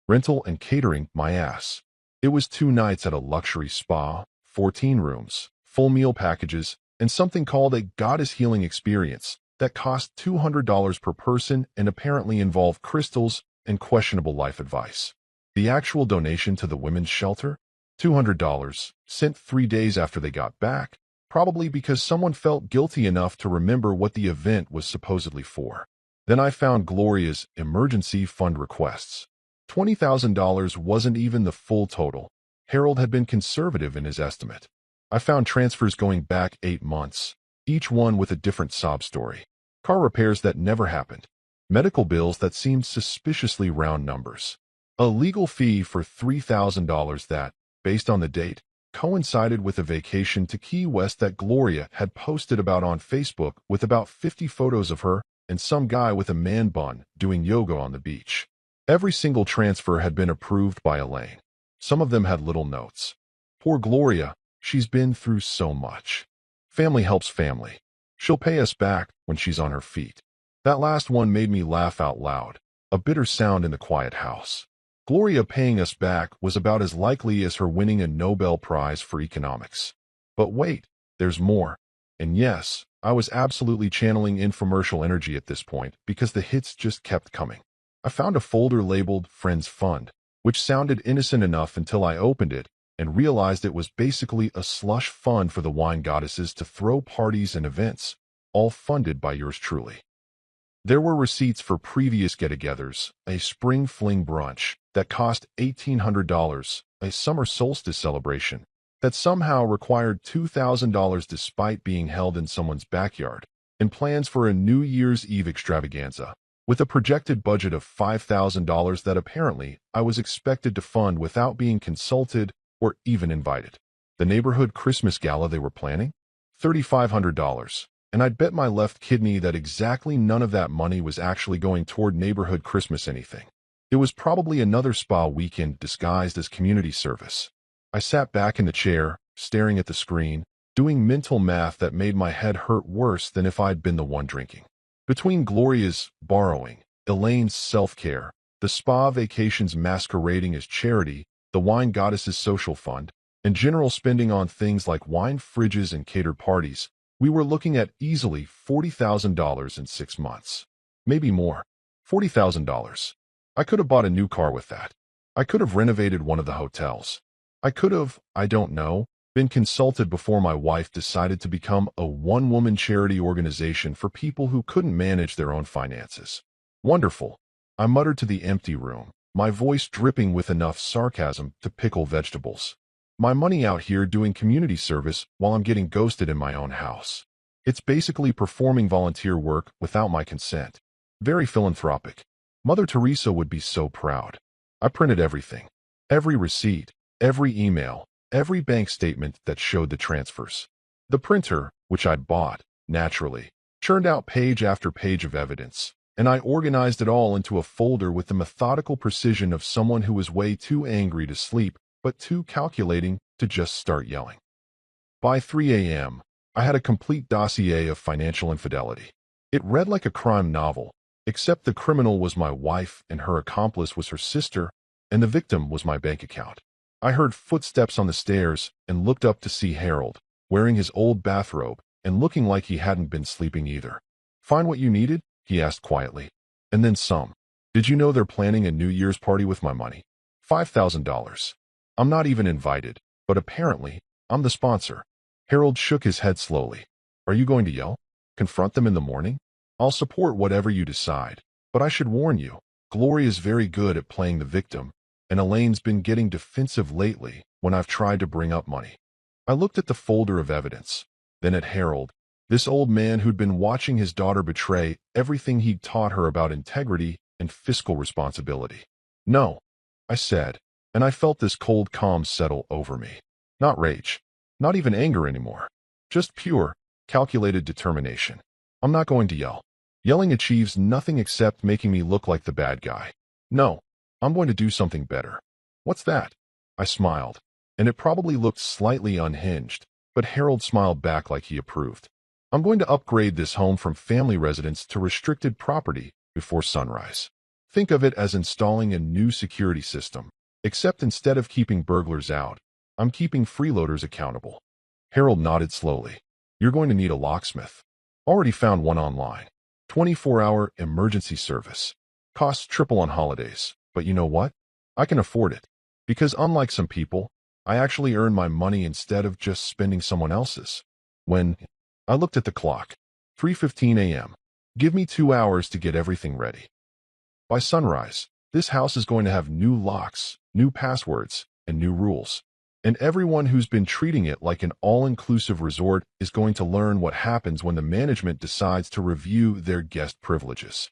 [SPEAKER 1] Rental and catering, my ass. It was 2 nights at a luxury spa, 14 rooms, full meal packages, and something called a goddess healing experience that cost $200 per person and apparently involved crystals and questionable life advice. The actual donation to the women's shelter? $200, sent 3 days after they got back, probably because someone felt guilty enough to remember what the event was supposedly for. Then I found Gloria's emergency fund requests. $20,000 wasn't even the full total. Harold had been conservative in his estimate. I found transfers going back 8 months, each one with a different sob story. Car repairs that never happened. Medical bills that seemed suspiciously round numbers. A legal fee for $3,000 that, based on the date, coincided with a vacation to Key West that Gloria had posted about on Facebook with about 50 photos of her and some guy with a man bun doing yoga on the beach. Every single transfer had been approved by Elaine. Some of them had little notes. Poor Gloria. She's been through so much. Family helps family. She'll pay us back when she's on her feet. That last one made me laugh out loud, a bitter sound in the quiet house. Gloria paying us back was about as likely as her winning a Nobel Prize for economics. But wait, there's more. And yes, I was absolutely channeling infomercial energy at this point because the hits just kept coming. I found a folder labeled Friends Fund, which sounded innocent enough until I opened it and realized it was basically a slush fund for the wine goddesses to throw parties and events, all funded by yours truly. There were receipts for previous get-togethers, a spring fling brunch that cost $1,800, a summer solstice celebration that somehow required $2,000 despite being held in someone's backyard, and plans for a New Year's Eve extravaganza, with a projected budget of $5,000 that apparently I was expected to fund without being consulted or even invited. The neighborhood Christmas gala they were planning? $3,500. And I'd bet my left kidney that exactly none of that money was actually going toward neighborhood Christmas anything. It was probably another spa weekend disguised as community service. I sat back in the chair, staring at the screen, doing mental math that made my head hurt worse than if I'd been the one drinking. Between Gloria's borrowing, Elaine's self-care, the spa vacations masquerading as charity, the wine goddess's social fund, and general spending on things like wine fridges and catered parties, we were looking at easily $40,000 in 6 months. Maybe more. $40,000. I could have bought a new car with that. I could have renovated one of the hotels. I could have, I don't know, been consulted before my wife decided to become a one-woman charity organization for people who couldn't manage their own finances. Wonderful. I muttered to the empty room, my voice dripping with enough sarcasm to pickle vegetables. My money out here doing community service while I'm getting ghosted in my own house. It's basically performing volunteer work without my consent. Very philanthropic. Mother Teresa would be so proud. I printed everything. Every receipt, every email, every bank statement that showed the transfers. The printer, which I'd bought, naturally, churned out page after page of evidence, and I organized it all into a folder with the methodical precision of someone who was way too angry to sleep, but too calculating to just start yelling. By 3 a.m., I had a complete dossier of financial infidelity. It read like a crime novel, except the criminal was my wife and her accomplice was her sister, and the victim was my bank account. I heard footsteps on the stairs and looked up to see Harold, wearing his old bathrobe and looking like he hadn't been sleeping either. "Find what you needed?" he asked quietly. "And then some. Did you know they're planning a New Year's party with my money? $5,000. I'm not even invited, but apparently, I'm the sponsor." Harold shook his head slowly. "Are you going to yell? Confront them in the morning? I'll support whatever you decide, but I should warn you, Gloria's very good at playing the victim, and Elaine's been getting defensive lately when I've tried to bring up money." I looked at the folder of evidence, then at Harold, this old man who'd been watching his daughter betray everything he'd taught her about integrity and fiscal responsibility. "No," I said, and I felt this cold calm settle over me. Not rage, not even anger anymore, just pure, calculated determination. I'm not going to yell. Yelling achieves nothing except making me look like the bad guy. No, I'm going to do something better. "What's that?" I smiled, and it probably looked slightly unhinged, but Harold smiled back like he approved. "I'm going to upgrade this home from family residence to restricted property before sunrise. Think of it as installing a new security system, except instead of keeping burglars out, I'm keeping freeloaders accountable." Harold nodded slowly. "You're going to need a locksmith. Already found one online. 24-hour emergency service. Costs triple on holidays, but you know what? I can afford it. Because unlike some people, I actually earn my money instead of just spending someone else's." When I looked at the clock, 3:15 a.m. Give me 2 hours to get everything ready. By sunrise, this house is going to have new locks, new passwords, and new rules. And everyone who's been treating it like an all-inclusive resort is going to learn what happens when the management decides to review their guest privileges.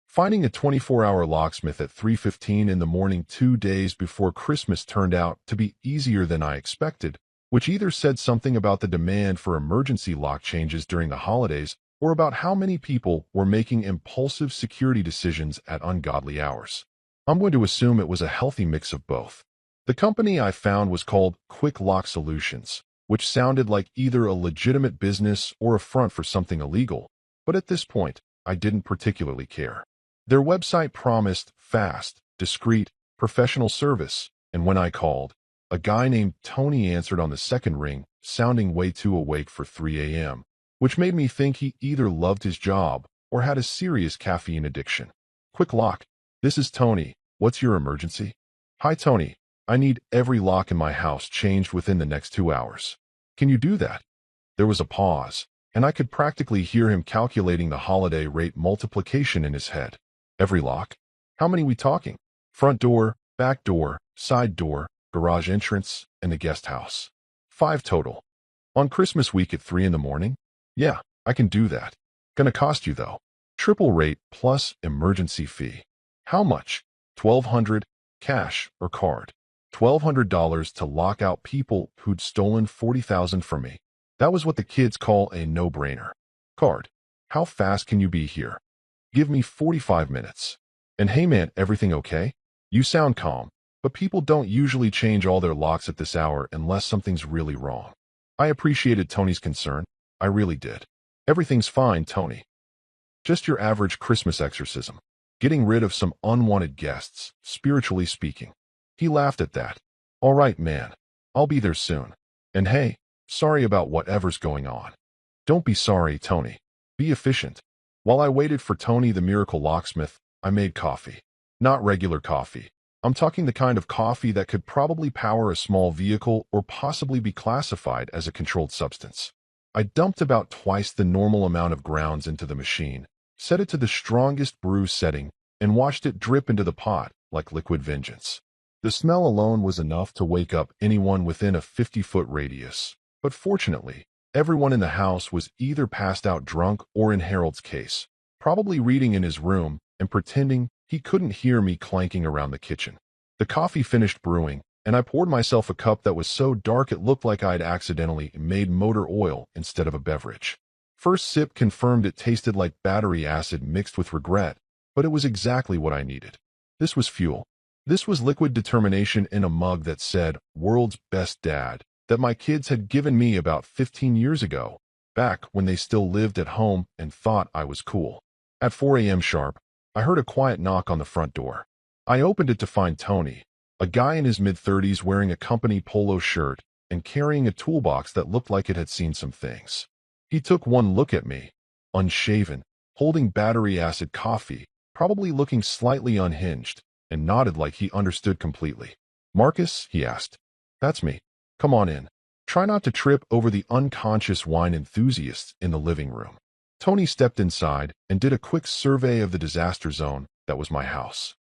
[SPEAKER 1] Finding a 24-hour locksmith at 3:15 in the morning 2 days before Christmas turned out to be easier than I expected, which either said something about the demand for emergency lock changes during the holidays or about how many people were making impulsive security decisions at ungodly hours. I'm going to assume it was a healthy mix of both. The company I found was called Quick Lock Solutions, which sounded like either a legitimate business or a front for something illegal, but at this point, I didn't particularly care. Their website promised fast, discreet, professional service, and when I called, a guy named Tony answered on the second ring, sounding way too awake for 3 a.m., which made me think he either loved his job or had a serious caffeine addiction. "Quick Lock, this is Tony. What's your emergency?" "Hi, Tony. I need every lock in my house changed within the next 2 hours. Can you do that?" There was a pause, and I could practically hear him calculating the holiday rate multiplication in his head. "Every lock? How many we talking? Front door, back door, side door, garage entrance, and the guest house. 5 total. On Christmas week at 3 in the morning? Yeah, I can do that. Gonna cost you though. Triple rate plus emergency fee. How much? $1,200, cash or card. $1,200 to lock out people who'd stolen $40,000 from me. That was what the kids call a no-brainer. Card. How fast can you be here? Give me 45 minutes. And hey man, everything okay? You sound calm, but people don't usually change all their locks at this hour unless something's really wrong. I appreciated Tony's concern. I really did. Everything's fine, Tony. Just your average Christmas exorcism. Getting rid of some unwanted guests, spiritually speaking. He laughed at that. All right, man. I'll be there soon. And hey, sorry about whatever's going on. Don't be sorry, Tony. Be efficient. While I waited for Tony the miracle locksmith, I made coffee. Not regular coffee. I'm talking the kind of coffee that could probably power a small vehicle or possibly be classified as a controlled substance. I dumped about twice the normal amount of grounds into the machine, set it to the strongest brew setting, and watched it drip into the pot like liquid vengeance. The smell alone was enough to wake up anyone within a 50-foot radius. But fortunately, everyone in the house was either passed out drunk or in Harold's case, probably reading in his room and pretending he couldn't hear me clanking around the kitchen. The coffee finished brewing, and I poured myself a cup that was so dark it looked like I'd accidentally made motor oil instead of a beverage. First sip confirmed it tasted like battery acid mixed with regret, but it was exactly what I needed. This was fuel. This was liquid determination in a mug that said, "World's Best Dad," that my kids had given me about 15 years ago, back when they still lived at home and thought I was cool. At 4 a.m. sharp, I heard a quiet knock on the front door. I opened it to find Tony, a guy in his mid-30s wearing a company polo shirt and carrying a toolbox that looked like it had seen some things. He took one look at me, unshaven, holding battery acid coffee, probably looking slightly unhinged, and nodded like he understood completely. "Marcus?" he asked. "That's me. Come on in. Try not to trip over the unconscious wine enthusiasts in the living room." Tony stepped inside and did a quick survey of the disaster zone that was my house.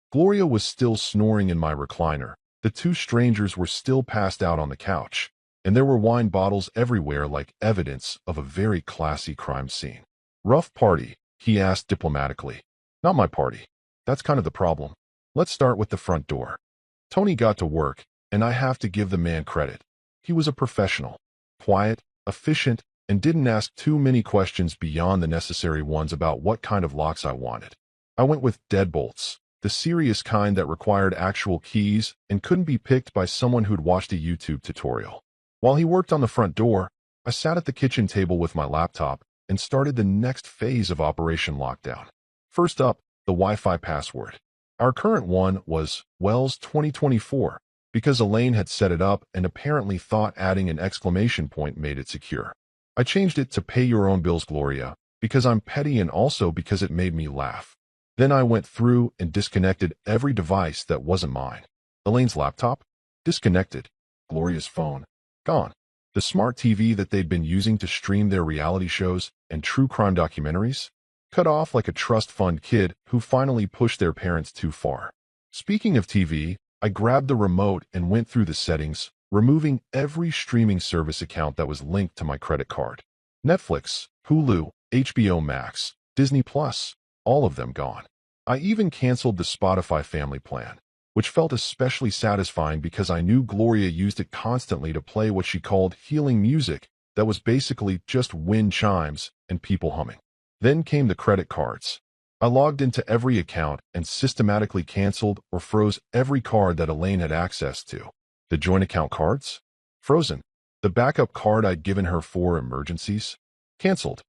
[SPEAKER 1] Gloria was still snoring in my recliner. The two strangers were still passed out on the couch, and there were wine bottles everywhere like evidence of a very classy crime scene. "Rough party?" he asked diplomatically. "Not my party. That's kind of the problem. Let's start with the front door." Tony got to work, and I have to give the man credit. He was a professional, quiet, efficient, and didn't ask too many questions beyond the necessary ones about what kind of locks I wanted. I went with deadbolts, the serious kind that required actual keys and couldn't be picked by someone who'd watched a YouTube tutorial. While he worked on the front door, I sat at the kitchen table with my laptop and started the next phase of Operation Lockdown. First up, the Wi-Fi password. Our current one was Wells 2024 because Elaine had set it up and apparently thought adding an exclamation point made it secure. I changed it to Pay Your Own Bills Gloria because I'm petty and also because it made me laugh. Then I went through and disconnected every device that wasn't mine. Elaine's laptop? Disconnected. Gloria's phone? Gone. The smart TV that they'd been using to stream their reality shows and true crime documentaries? Cut off like a trust fund kid who finally pushed their parents too far. Speaking of TV, I grabbed the remote and went through the settings, removing every streaming service account that was linked to my credit card. Netflix, Hulu, HBO Max, Disney Plus, all of them gone. I even canceled the Spotify family plan, which felt especially satisfying because I knew Gloria used it constantly to play what she called healing music that was basically just wind chimes and people humming. Then came the credit cards. I logged into every account and systematically canceled or froze every card that Elaine had access to. The joint account cards? Frozen. The backup card I'd given her for emergencies? Canceled.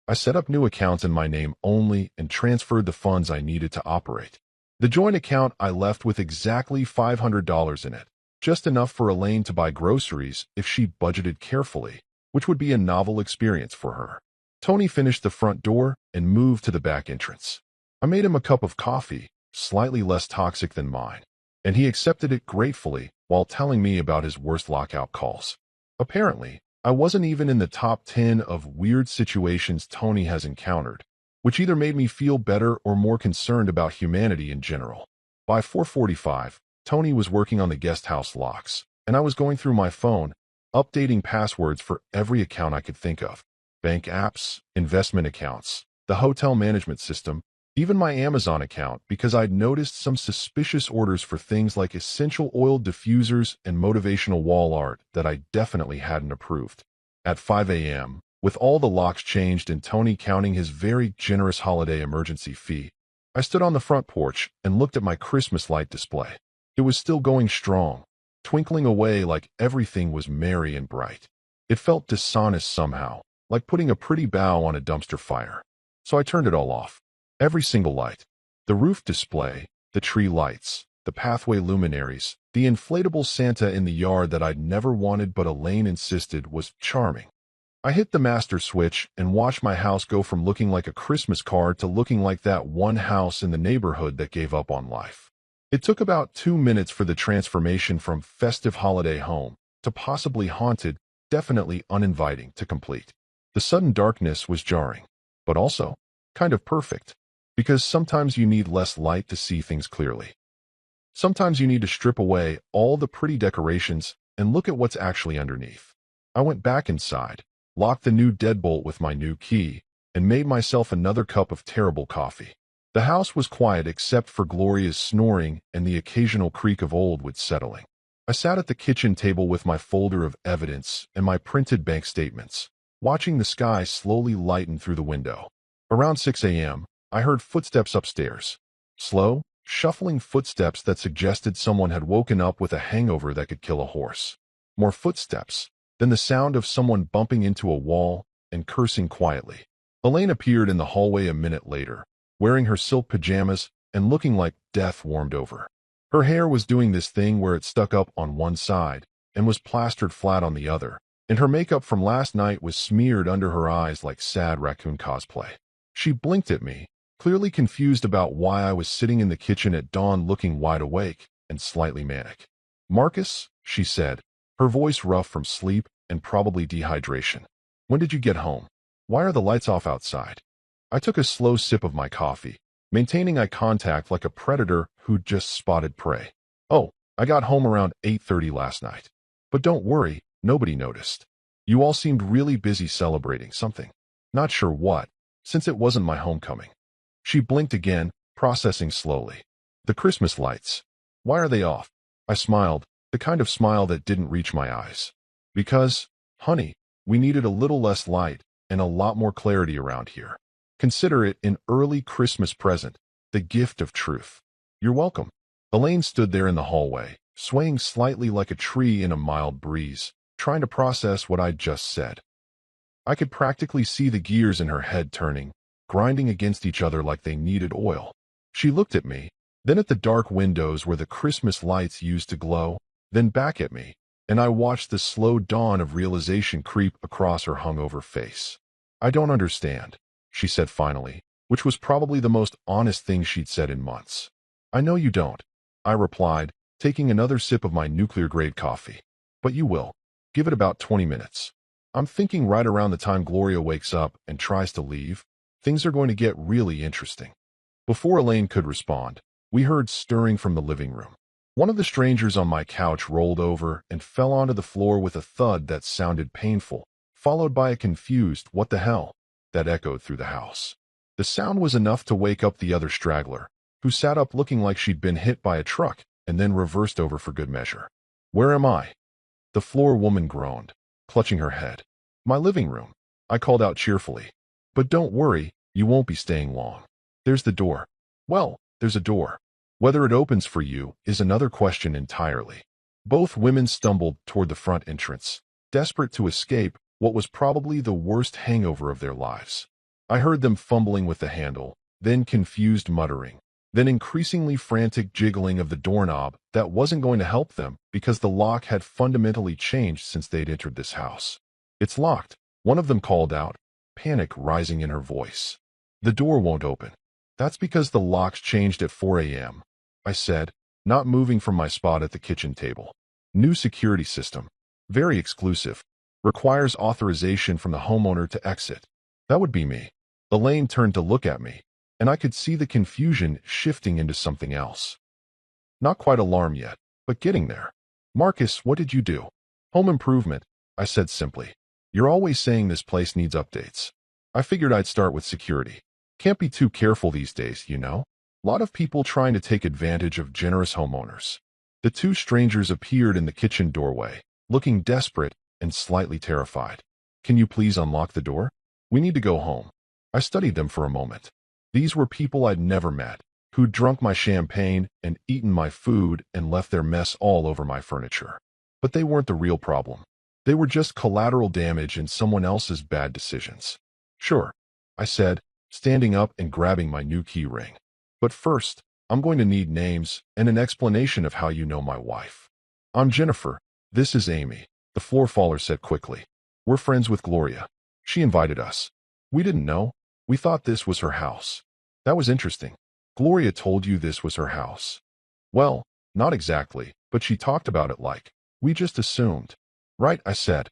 [SPEAKER 1] I set up new accounts in my name only and transferred the funds I needed to operate. The joint account I left with exactly $500 in it, just enough for Elaine to buy groceries if she budgeted carefully, which would be a novel experience for her. Tony finished the front door and moved to the back entrance. I made him a cup of coffee, slightly less toxic than mine, and he accepted it gratefully while telling me about his worst lockout calls. Apparently, I wasn't even in the top 10 of weird situations Tony has encountered, which either made me feel better or more concerned about humanity in general. By 4:45, Tony was working on the guest house locks, and I was going through my phone, updating passwords for every account I could think of. Bank apps, investment accounts, the hotel management system, even my Amazon account because I'd noticed some suspicious orders for things like essential oil diffusers and motivational wall art that I definitely hadn't approved. At 5 a.m., with all the locks changed and Tony counting his very generous holiday emergency fee, I stood on the front porch and looked at my Christmas light display. It was still going strong, twinkling away like everything was merry and bright. It felt dishonest somehow, like putting a pretty bow on a dumpster fire. So I turned it all off. Every single light. The roof display, the tree lights, the pathway luminaries, the inflatable Santa in the yard that I'd never wanted but Elaine insisted was charming. I hit the master switch and watched my house go from looking like a Christmas card to looking like that one house in the neighborhood that gave up on life. It took about 2 minutes for the transformation from festive holiday home to possibly haunted, definitely uninviting to complete. The sudden darkness was jarring, but also kind of perfect, because sometimes you need less light to see things clearly. Sometimes you need to strip away all the pretty decorations and look at what's actually underneath. I went back inside, locked the new deadbolt with my new key, and made myself another cup of terrible coffee. The house was quiet except for Gloria's snoring and the occasional creak of old wood settling. I sat at the kitchen table with my folder of evidence and my printed bank statements, watching the sky slowly lighten through the window. Around 6 a.m., I heard footsteps upstairs. Slow, shuffling footsteps that suggested someone had woken up with a hangover that could kill a horse. More footsteps, then the sound of someone bumping into a wall and cursing quietly. Elaine appeared in the hallway a minute later, wearing her silk pajamas and looking like death warmed over. Her hair was doing this thing where it stuck up on one side and was plastered flat on the other, and her makeup from last night was smeared under her eyes like sad raccoon cosplay. She blinked at me, clearly confused about why I was sitting in the kitchen at dawn looking wide awake and slightly manic. "Marcus," she said, her voice rough from sleep and probably dehydration. "When did you get home? Why are the lights off outside?" I took a slow sip of my coffee, maintaining eye contact like a predator who'd just spotted prey. "Oh, I got home around 8:30 last night. But don't worry, nobody noticed. You all seemed really busy celebrating something. Not sure what, since it wasn't my homecoming." She blinked again, processing slowly. "The Christmas lights. Why are they off?" I smiled, the kind of smile that didn't reach my eyes. "Because, honey, we needed a little less light and a lot more clarity around here. Consider it an early Christmas present, the gift of truth." "You're welcome." Elaine stood there in the hallway, swaying slightly like a tree in a mild breeze, trying to process what I'd just said. I could practically see the gears in her head turning, grinding against each other like they needed oil. She looked at me, then at the dark windows where the Christmas lights used to glow, then back at me, and I watched the slow dawn of realization creep across her hungover face. "I don't understand," she said finally, which was probably the most honest thing she'd said in months. "I know you don't," I replied, taking another sip of my nuclear-grade coffee. "But you will. Give it about 20 minutes. I'm thinking right around the time Gloria wakes up and tries to leave, things are going to get really interesting." Before Elaine could respond, we heard stirring from the living room. One of the strangers on my couch rolled over and fell onto the floor with a thud that sounded painful, followed by a confused "what the hell" that echoed through the house. The sound was enough to wake up the other straggler, who sat up looking like she'd been hit by a truck and then reversed over for good measure. "Where am I?" The floor woman groaned, clutching her head. "My living room," I called out cheerfully. "But don't worry, you won't be staying long. There's the door." "Well, there's a door. Whether it opens for you is another question entirely." Both women stumbled toward the front entrance, desperate to escape what was probably the worst hangover of their lives. I heard them fumbling with the handle, then confused muttering, then increasingly frantic jiggling of the doorknob that wasn't going to help them because the lock had fundamentally changed since they'd entered this house. "It's locked," one of them called out, panic rising in her voice. "The door won't open." "That's because the lock's changed at 4 a.m., I said, not moving from my spot at the kitchen table. "New security system. Very exclusive. Requires authorization from the homeowner to exit." That would be me. Elaine turned to look at me, and I could see the confusion shifting into something else. Not quite alarmed yet, but getting there. "Marcus, what did you do?" "Home improvement," I said simply. "You're always saying this place needs updates." I figured I'd start with security. Can't be too careful these days, you know? Lot of people trying to take advantage of generous homeowners. The two strangers appeared in the kitchen doorway, looking desperate and slightly terrified. "Can you please unlock the door? We need to go home." I studied them for a moment. These were people I'd never met, who'd drunk my champagne and eaten my food and left their mess all over my furniture. But they weren't the real problem. They were just collateral damage in someone else's bad decisions. "Sure," I said, standing up and grabbing my new key ring. "But first, I'm going to need names and an explanation of how you know my wife. I'm Jennifer. This is Amy, the floor faller said quickly. We're friends with Gloria. She invited us. We didn't know. We thought this was her house. That was interesting. Gloria told you this was her house. Well, not exactly, but she talked about it like. We just assumed. Right, I said.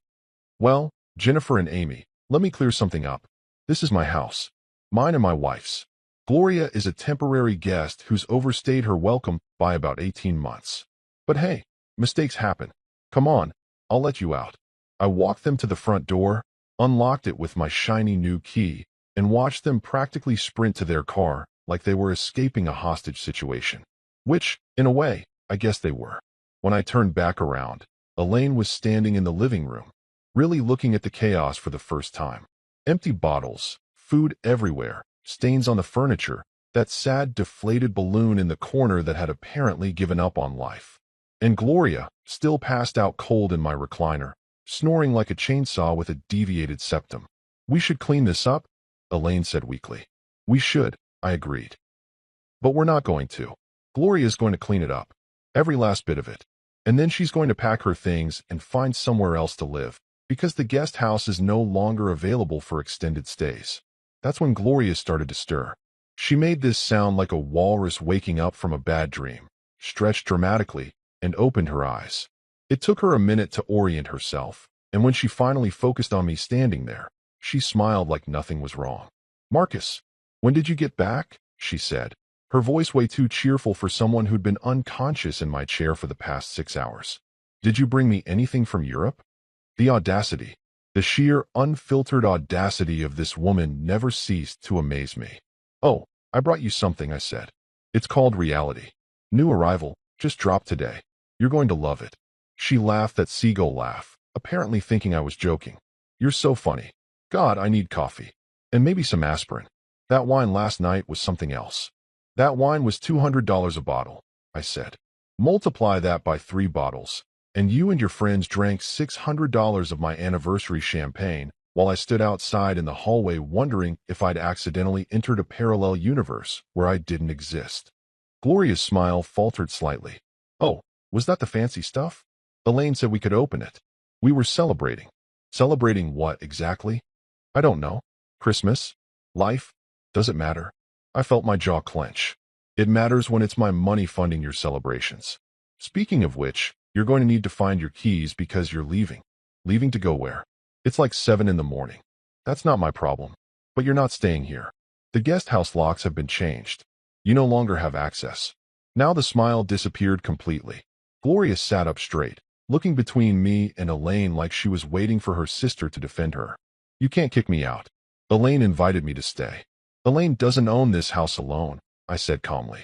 [SPEAKER 1] Well, Jennifer and Amy, let me clear something up. This is my house. Mine and my wife's. Gloria is a temporary guest who's overstayed her welcome by about 18 months. But hey, mistakes happen. Come on, I'll let you out. I walked them to the front door, unlocked it with my shiny new key, and watched them practically sprint to their car like they were escaping a hostage situation. Which, in a way, I guess they were. When I turned back around, Elaine was standing in the living room, really looking at the chaos for the first time. Empty bottles, food everywhere, stains on the furniture, that sad, deflated balloon in the corner that had apparently given up on life. And Gloria, still passed out cold in my recliner, snoring like a chainsaw with a deviated septum. We should clean this up, Elaine said weakly. We should, I agreed. But we're not going to. Gloria's going to clean it up. Every last bit of it. And then she's going to pack her things and find somewhere else to live, because the guest house is no longer available for extended stays. That's when Gloria started to stir. She made this sound like a walrus waking up from a bad dream, stretched dramatically, and opened her eyes. It took her a minute to orient herself, and when she finally focused on me standing there, she smiled like nothing was wrong. Marcus, when did you get back? She said, her voice way too cheerful for someone who'd been unconscious in my chair for the past 6 hours. Did you bring me anything from Europe? The audacity, the sheer, unfiltered audacity of this woman never ceased to amaze me. Oh, I brought you something, I said. It's called reality. New arrival, just dropped today. You're going to love it. She laughed that seagull laugh, apparently thinking I was joking. You're so funny. God, I need coffee. And maybe some aspirin. That wine last night was something else. That wine was $200 a bottle, I said. Multiply that by 3 bottles, and you and your friends drank $600 of my anniversary champagne while I stood outside in the hallway wondering if I'd accidentally entered a parallel universe where I didn't exist. Gloria's smile faltered slightly. Oh, was that the fancy stuff? Elaine said we could open it. We were celebrating. Celebrating what exactly? I don't know. Christmas? Life? Does it matter? I felt my jaw clench. It matters when it's my money funding your celebrations. Speaking of which, you're going to need to find your keys because you're leaving. Leaving to go where? It's like 7 in the morning. That's not my problem. But you're not staying here. The guest house locks have been changed. You no longer have access. Now the smile disappeared completely. Gloria sat up straight, looking between me and Elaine like she was waiting for her sister to defend her. You can't kick me out. Elaine invited me to stay. Elaine doesn't own this house alone, I said calmly.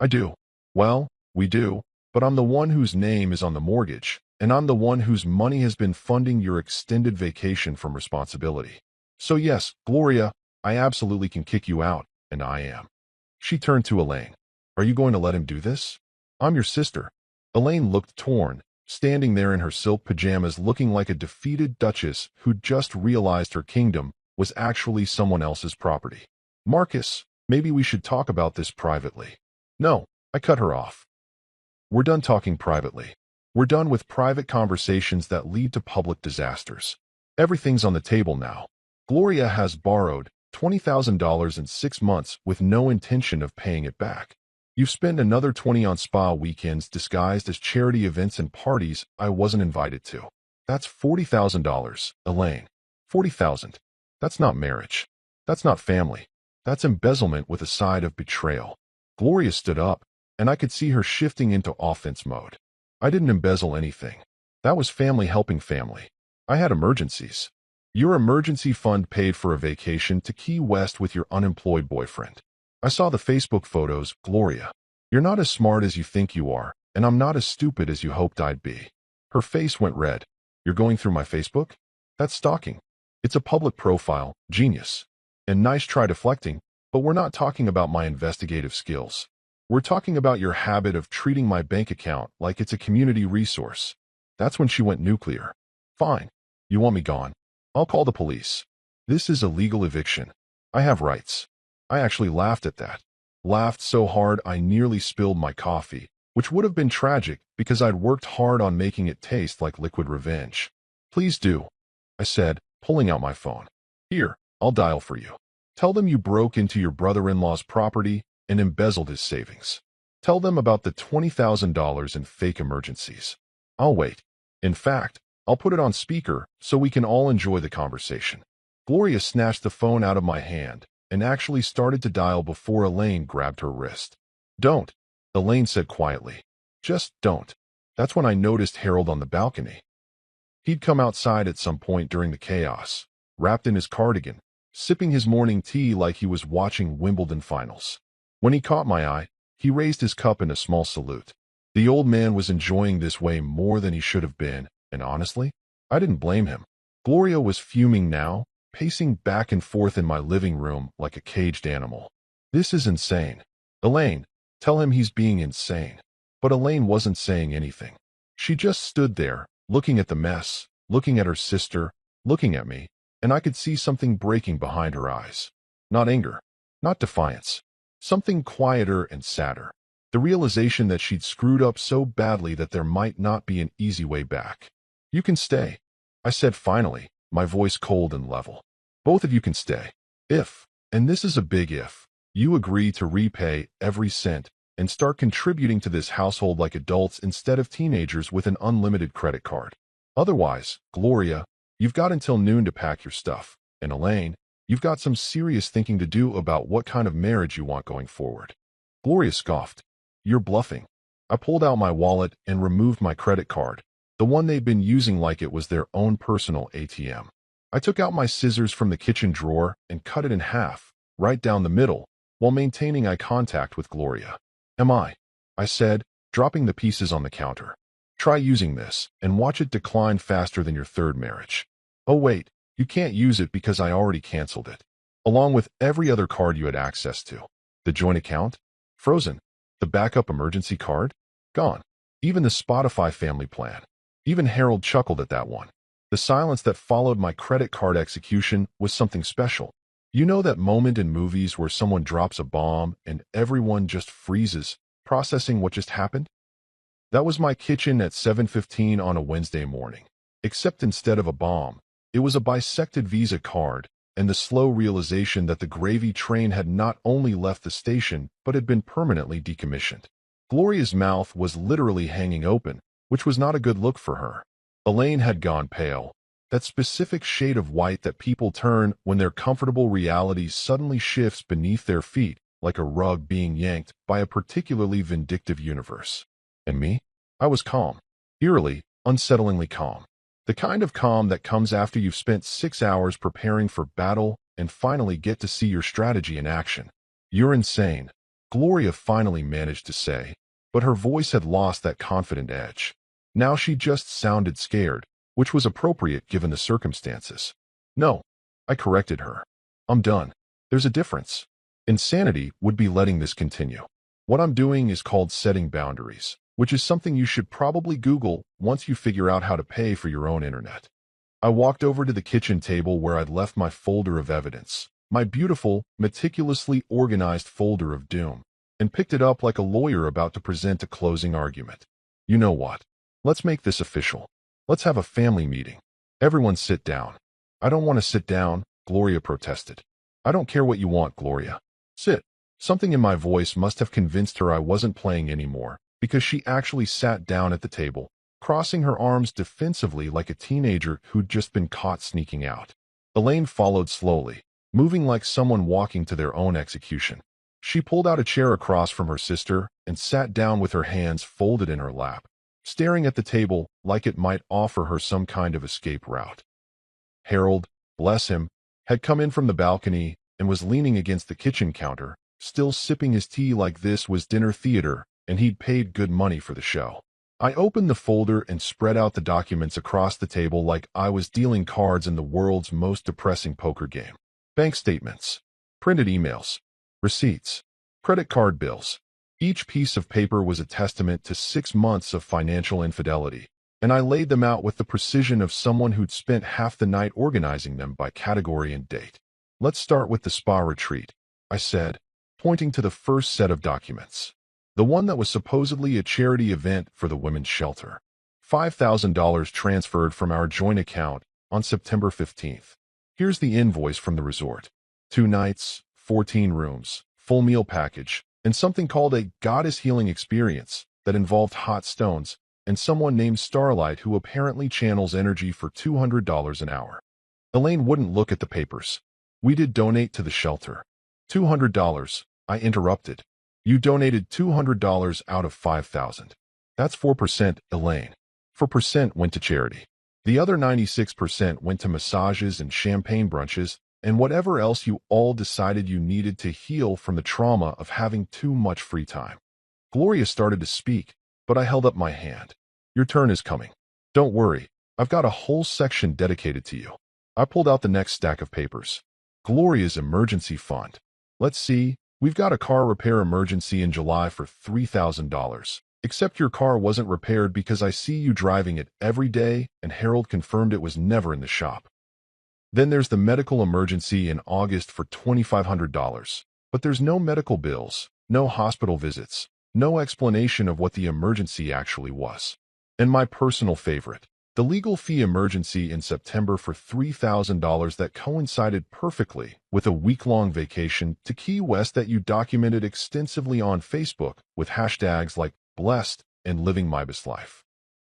[SPEAKER 1] I do. Well, we do, but I'm the one whose name is on the mortgage, and I'm the one whose money has been funding your extended vacation from responsibility. So yes, Gloria, I absolutely can kick you out, and I am. She turned to Elaine. Are you going to let him do this? I'm your sister. Elaine looked torn, standing there in her silk pajamas looking like a defeated duchess who'd just realized her kingdom was actually someone else's property. Marcus, maybe we should talk about this privately. No, I cut her off. We're done talking privately. We're done with private conversations that lead to public disasters. Everything's on the table now. Gloria has borrowed $20,000 in 6 months with no intention of paying it back. You've spent another $20,000 on spa weekends disguised as charity events and parties I wasn't invited to. That's $40,000, Elaine. $40,000. That's not marriage. That's not family. That's embezzlement with a side of betrayal. Gloria stood up, and I could see her shifting into offense mode. I didn't embezzle anything. That was family helping family. I had emergencies. Your emergency fund paid for a vacation to Key West with your unemployed boyfriend. I saw the Facebook photos, Gloria. You're not as smart as you think you are, and I'm not as stupid as you hoped I'd be. Her face went red. You're going through my Facebook? That's stalking. It's a public profile, genius. And nice try deflecting, but we're not talking about my investigative skills. We're talking about your habit of treating my bank account like it's a community resource. That's when she went nuclear. Fine. You want me gone? I'll call the police. This is a legal eviction. I have rights. I actually laughed at that. laughed so hard I nearly spilled my coffee, which would have been tragic because I'd worked hard on making it taste like liquid revenge. Please do, I said, pulling out my phone. Here, I'll dial for you. Tell them you broke into your brother-in-law's property and embezzled his savings. Tell them about the $20,000 in fake emergencies. I'll wait. In fact, I'll put it on speaker so we can all enjoy the conversation. Gloria snatched the phone out of my hand and actually started to dial before Elaine grabbed her wrist. Don't, Elaine said quietly. Just don't. That's when I noticed Harold on the balcony. He'd come outside at some point during the chaos, wrapped in his cardigan, sipping his morning tea like he was watching Wimbledon finals. When he caught my eye, he raised his cup in a small salute. The old man was enjoying this way more than he should have been, and honestly, I didn't blame him. Gloria was fuming now, pacing back and forth in my living room like a caged animal. This is insane. Elaine, tell him he's being insane. But Elaine wasn't saying anything. She just stood there, looking at the mess, looking at her sister, looking at me, and I could see something breaking behind her eyes. Not anger, not defiance. Something quieter and sadder. The realization that she'd screwed up so badly that there might not be an easy way back. You can stay, I said finally, my voice cold and level. Both of you can stay. If, and this is a big if, you agree to repay every cent and start contributing to this household like adults instead of teenagers with an unlimited credit card. Otherwise, Gloria, you've got until noon to pack your stuff, and Elaine, you've got some serious thinking to do about what kind of marriage you want going forward. Gloria scoffed. You're bluffing. I pulled out my wallet and removed my credit card, the one they'd been using like it was their own personal ATM. I took out my scissors from the kitchen drawer and cut it in half, right down the middle, while maintaining eye contact with Gloria. I said, dropping the pieces on the counter. Try using this, and watch it decline faster than your third marriage. Oh wait, you can't use it because I already canceled it. Along with every other card you had access to. The joint account? Frozen. The backup emergency card? Gone. Even the Spotify family plan. Even Harold chuckled at that one. The silence that followed my credit card execution was something special. You know that moment in movies where someone drops a bomb and everyone just freezes, processing what just happened? That was my kitchen at 7:15 on a Wednesday morning. Except instead of a bomb, it was a bisected Visa card, and the slow realization that the gravy train had not only left the station, but had been permanently decommissioned. Gloria's mouth was literally hanging open, which was not a good look for her. Elaine had gone pale, that specific shade of white that people turn when their comfortable reality suddenly shifts beneath their feet, like a rug being yanked by a particularly vindictive universe. And me? I was calm. Eerily, unsettlingly calm. The kind of calm that comes after you've spent 6 hours preparing for battle and finally get to see your strategy in action. You're insane, Gloria finally managed to say, but her voice had lost that confident edge. Now she just sounded scared, which was appropriate given the circumstances. No, I corrected her. I'm done. There's a difference. Insanity would be letting this continue. What I'm doing is called setting boundaries, which is something you should probably Google once you figure out how to pay for your own internet. I walked over to the kitchen table where I'd left my folder of evidence, my beautiful, meticulously organized folder of doom, and picked it up like a lawyer about to present a closing argument. You know what? Let's make this official. Let's have a family meeting. Everyone sit down. I don't want to sit down, Gloria protested. I don't care what you want, Gloria. Sit. Something in my voice must have convinced her I wasn't playing anymore, because she actually sat down at the table, crossing her arms defensively like a teenager who'd just been caught sneaking out. Elaine followed slowly, moving like someone walking to their own execution. She pulled out a chair across from her sister and sat down with her hands folded in her lap, staring at the table like it might offer her some kind of escape route. Harold, bless him, had come in from the balcony and was leaning against the kitchen counter, still sipping his tea like this was dinner theater and he'd paid good money for the show. I opened the folder and spread out the documents across the table like I was dealing cards in the world's most depressing poker game. Bank statements, printed emails, receipts, credit card bills. Each piece of paper was a testament to 6 months of financial infidelity, and I laid them out with the precision of someone who'd spent half the night organizing them by category and date. Let's start with the spa retreat, I said, pointing to the first set of documents. The one that was supposedly a charity event for the women's shelter. $5,000 transferred from our joint account on September 15th. Here's the invoice from the resort. 2 nights, 14 rooms, full meal package, and something called a goddess healing experience that involved hot stones and someone named Starlight who apparently channels energy for $200 an hour. Elaine wouldn't look at the papers. We did donate to the shelter. $200, I interrupted. You donated $200 out of $5,000. That's 4%, Elaine. 4% went to charity. The other 96% went to massages and champagne brunches and whatever else you all decided you needed to heal from the trauma of having too much free time. Gloria started to speak, but I held up my hand. Your turn is coming. Don't worry, I've got a whole section dedicated to you. I pulled out the next stack of papers. Gloria's emergency fund. Let's see, we've got a car repair emergency in July for $3,000. Except your car wasn't repaired because I see you driving it every day and Harold confirmed it was never in the shop. Then there's the medical emergency in August for $2,500. But there's no medical bills, no hospital visits, no explanation of what the emergency actually was. And my personal favorite, the legal fee emergency in September for $3,000 that coincided perfectly with a week-long vacation to Key West that you documented extensively on Facebook with hashtags like blessed and living my best life.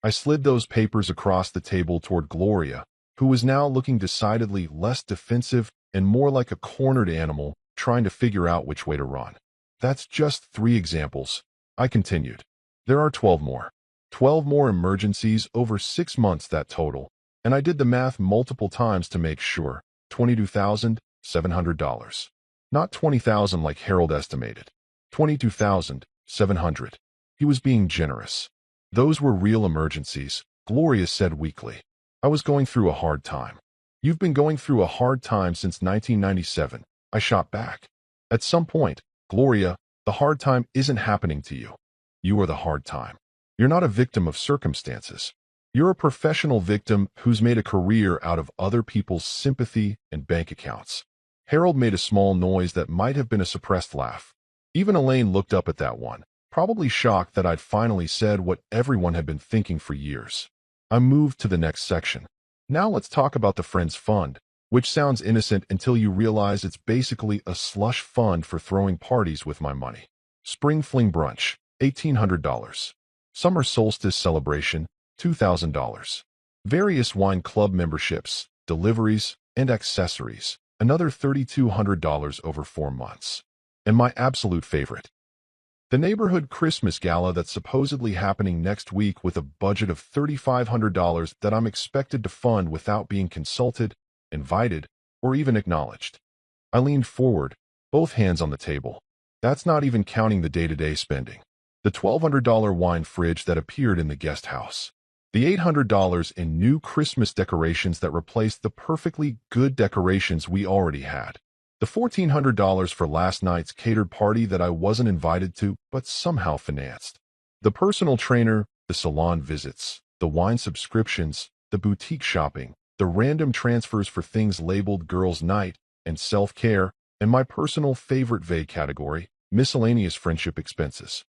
[SPEAKER 1] I slid those papers across the table toward Gloria, who was now looking decidedly less defensive and more like a cornered animal trying to figure out which way to run. That's just 3 examples, I continued. There are 12 more. 12 more emergencies over 6 months that total, and I did the math multiple times to make sure. $22,700. Not $20,000 like Harold estimated. $22,700. He was being generous. Those were real emergencies, Gloria said weakly. I was going through a hard time. You've been going through a hard time since 1997. I shot back. At some point, Gloria, the hard time isn't happening to you. You are the hard time. You're not a victim of circumstances. You're a professional victim who's made a career out of other people's sympathy and bank accounts. Harold made a small noise that might have been a suppressed laugh. Even Elaine looked up at that one, probably shocked that I'd finally said what everyone had been thinking for years. I moved to the next section. Now let's talk about the Friends Fund, which sounds innocent until you realize it's basically a slush fund for throwing parties with my money. Spring Fling Brunch, $1,800. Summer Solstice Celebration, $2,000. Various wine club memberships, deliveries, and accessories, another $3,200 over 4 months. And my absolute favorite, the neighborhood Christmas gala that's supposedly happening next week with a budget of $3,500 that I'm expected to fund without being consulted, invited, or even acknowledged. I leaned forward, both hands on the table. That's not even counting the day-to-day spending. The $1,200 wine fridge that appeared in the guest house. The $800 in new Christmas decorations that replaced the perfectly good decorations we already had. The $1,400 for last night's catered party that I wasn't invited to, but somehow financed. The personal trainer, the salon visits, the wine subscriptions, the boutique shopping, the random transfers for things labeled girls' night and self-care, and my personal favorite VA category, miscellaneous friendship expenses.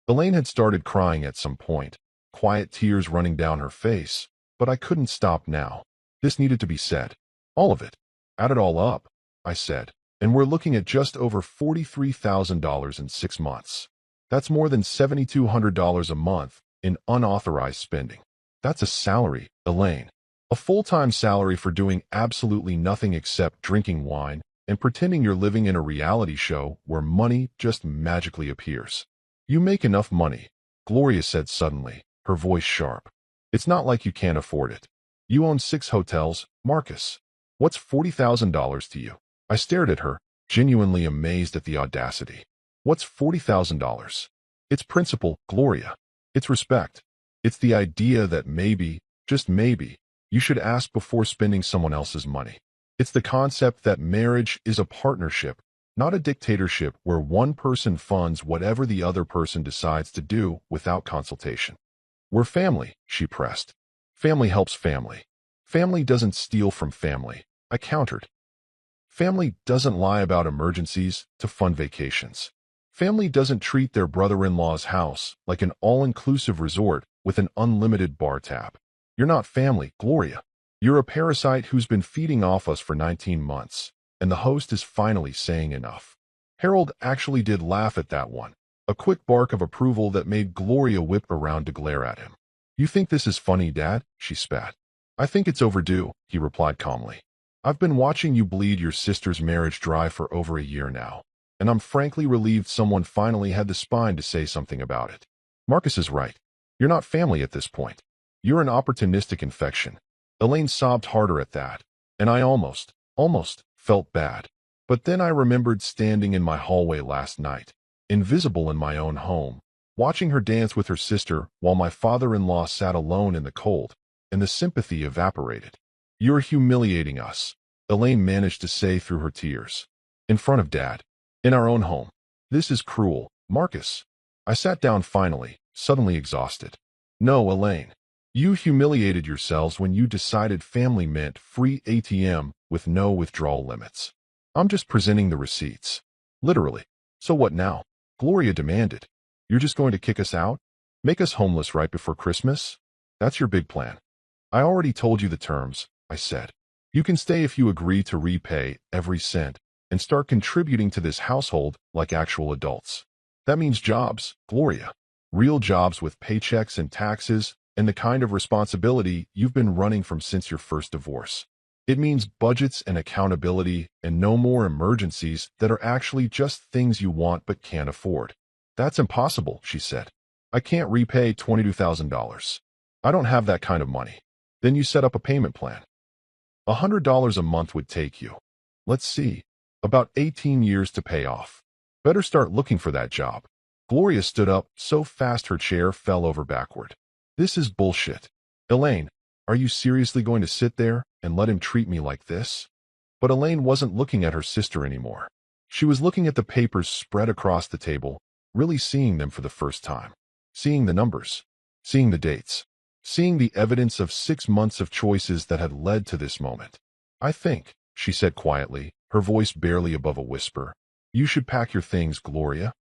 [SPEAKER 1] Elaine had started crying at some point, quiet tears running down her face, but I couldn't stop now. This needed to be said. All of it. Add it all up, I said, and we're looking at just over $43,000 in 6 months. That's more than $7,200 a month in unauthorized spending. That's a salary, Elaine. A full-time salary for doing absolutely nothing except drinking wine and pretending you're living in a reality show where money just magically appears. You make enough money, Gloria said suddenly, her voice sharp. It's not like you can't afford it. You own 6 hotels, Marcus. What's $40,000 to you? I stared at her, genuinely amazed at the audacity. What's $40,000? It's principle, Gloria. It's respect. It's the idea that maybe, just maybe, you should ask before spending someone else's money. It's the concept that marriage is a partnership, not a dictatorship where one person funds whatever the other person decides to do without consultation. We're family, she pressed. Family helps family. Family doesn't steal from family, I countered. Family doesn't lie about emergencies to fund vacations. Family doesn't treat their brother-in-law's house like an all-inclusive resort with an unlimited bar tab. You're not family, Gloria. You're a parasite who's been feeding off us for 19 months, and the host is finally saying enough. Harold actually did laugh at that one, a quick bark of approval that made Gloria whip around to glare at him. You think this is funny, Dad? She spat. I think it's overdue, he replied calmly. I've been watching you bleed your sister's marriage dry for over a year now, and I'm frankly relieved someone finally had the spine to say something about it. Marcus is right. You're not family at this point. You're an opportunistic infection. Elaine sobbed harder at that, and I almost felt bad. But then I remembered standing in my hallway last night, invisible in my own home, watching her dance with her sister while my father-in-law sat alone in the cold, and the sympathy evaporated. You're humiliating us, Elaine managed to say through her tears. In front of Dad. In our own home. This is cruel, Marcus. I sat down finally, suddenly exhausted. No, Elaine. You humiliated yourselves when you decided family meant free ATM with no withdrawal limits. I'm just presenting the receipts. Literally. So what now? Gloria demanded. You're just going to kick us out? Make us homeless right before Christmas? That's your big plan. I already told you the terms, I said. You can stay if you agree to repay every cent and start contributing to this household like actual adults. That means jobs, Gloria. Real jobs with paychecks and taxes and the kind of responsibility you've been running from since your first divorce. It means budgets and accountability and no more emergencies that are actually just things you want but can't afford. That's impossible, she said. I can't repay $22,000. I don't have that kind of money. Then you set up a payment plan. $100 a month would take you. Let's see. About 18 years to pay off. Better start looking for that job. Gloria stood up so fast her chair fell over backward. This is bullshit. Elaine, are you seriously going to sit there and let him treat me like this? But Elaine wasn't looking at her sister anymore. She was looking at the papers spread across the table, really seeing them for the first time. Seeing the numbers. Seeing the dates. Seeing the evidence of 6 months of choices that had led to this moment. I think, she said quietly, her voice barely above a whisper, you should pack your things, Gloria.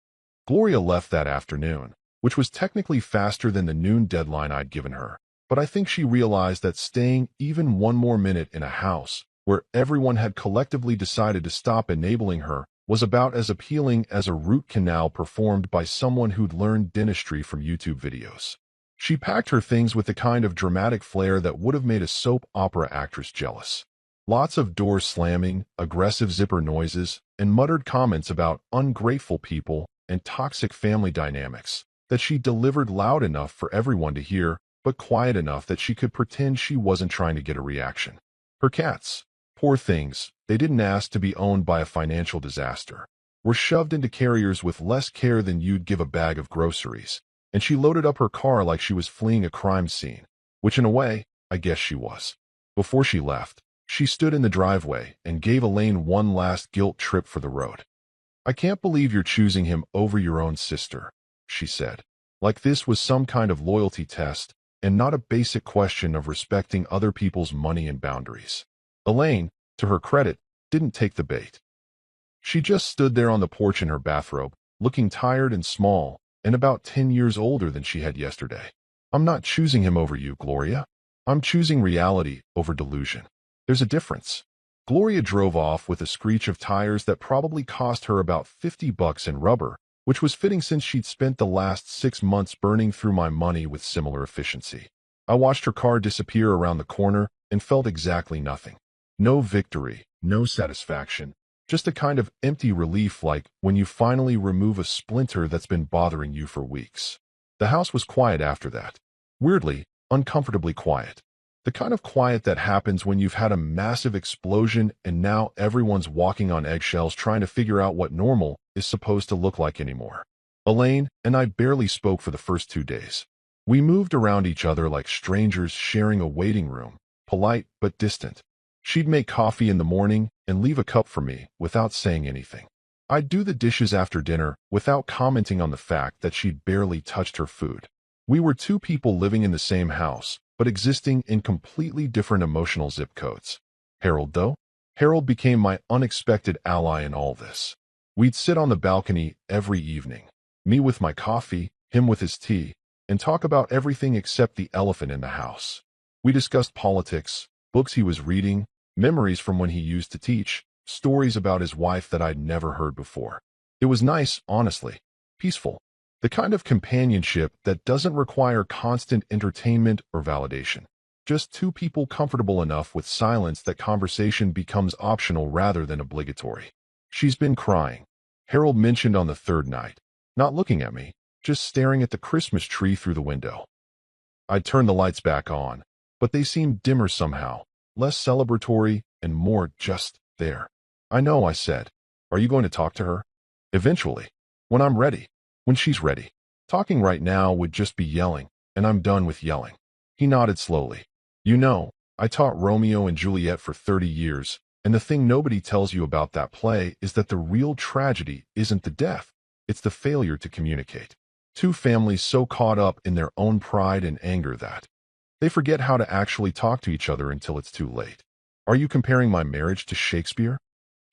[SPEAKER 1] Gloria left that afternoon, which was technically faster than the noon deadline I'd given her, but I think she realized that staying even one more minute in a house where everyone had collectively decided to stop enabling her was about as appealing as a root canal performed by someone who'd learned dentistry from YouTube videos. She packed her things with the kind of dramatic flair that would have made a soap opera actress jealous. Lots of doors slamming, aggressive zipper noises, and muttered comments about ungrateful people and toxic family dynamics that she delivered loud enough for everyone to hear, but quiet enough that she could pretend she wasn't trying to get a reaction. Her cats, poor things, they didn't ask to be owned by a financial disaster, were shoved into carriers with less care than you'd give a bag of groceries, and she loaded up her car like she was fleeing a crime scene, which in a way, I guess she was. Before she left, she stood in the driveway and gave Elaine one last guilt trip for the road. I can't believe you're choosing him over your own sister, she said, like this was some kind of loyalty test and not a basic question of respecting other people's money and boundaries. Elaine, to her credit, didn't take the bait. She just stood there on the porch in her bathrobe, looking tired and small, and about 10 years older than she had yesterday. I'm not choosing him over you, Gloria. I'm choosing reality over delusion. There's a difference. Gloria drove off with a screech of tires that probably cost her about $50 in rubber, which was fitting since she'd spent the last 6 months burning through my money with similar efficiency. I watched her car disappear around the corner and felt exactly nothing. No victory, no satisfaction, just a kind of empty relief like when you finally remove a splinter that's been bothering you for weeks. The house was quiet after that. Weirdly, uncomfortably quiet. The kind of quiet that happens when you've had a massive explosion and now everyone's walking on eggshells trying to figure out what normal is supposed to look like anymore. Elaine and I barely spoke for the first 2 days. We moved around each other like strangers sharing a waiting room, polite but distant. She'd make coffee in the morning and leave a cup for me without saying anything. I'd do the dishes after dinner without commenting on the fact that she'd barely touched her food. We were 2 people living in the same house, but existing in completely different emotional zip codes. Harold, though? Harold became my unexpected ally in all this. We'd sit on the balcony every evening, me with my coffee, him with his tea, and talk about everything except the elephant in the house. We discussed politics, books he was reading, memories from when he used to teach, stories about his wife that I'd never heard before. It was nice, honestly, peaceful, the kind of companionship that doesn't require constant entertainment or validation. Just two people comfortable enough with silence that conversation becomes optional rather than obligatory. She's been crying, Harold mentioned on the third night, not looking at me, just staring at the Christmas tree through the window. I'd turned the lights back on, but they seemed dimmer somehow, less celebratory and more just there. I know, I said. Are you going to talk to her? Eventually. When I'm ready. When she's ready. Talking right now would just be yelling, and I'm done with yelling. He nodded slowly. You know, I taught Romeo and Juliet for 30 years, and the thing nobody tells you about that play is that the real tragedy isn't the death, it's the failure to communicate. Two families so caught up in their own pride and anger that they forget how to actually talk to each other until it's too late. Are you comparing my marriage to Shakespeare?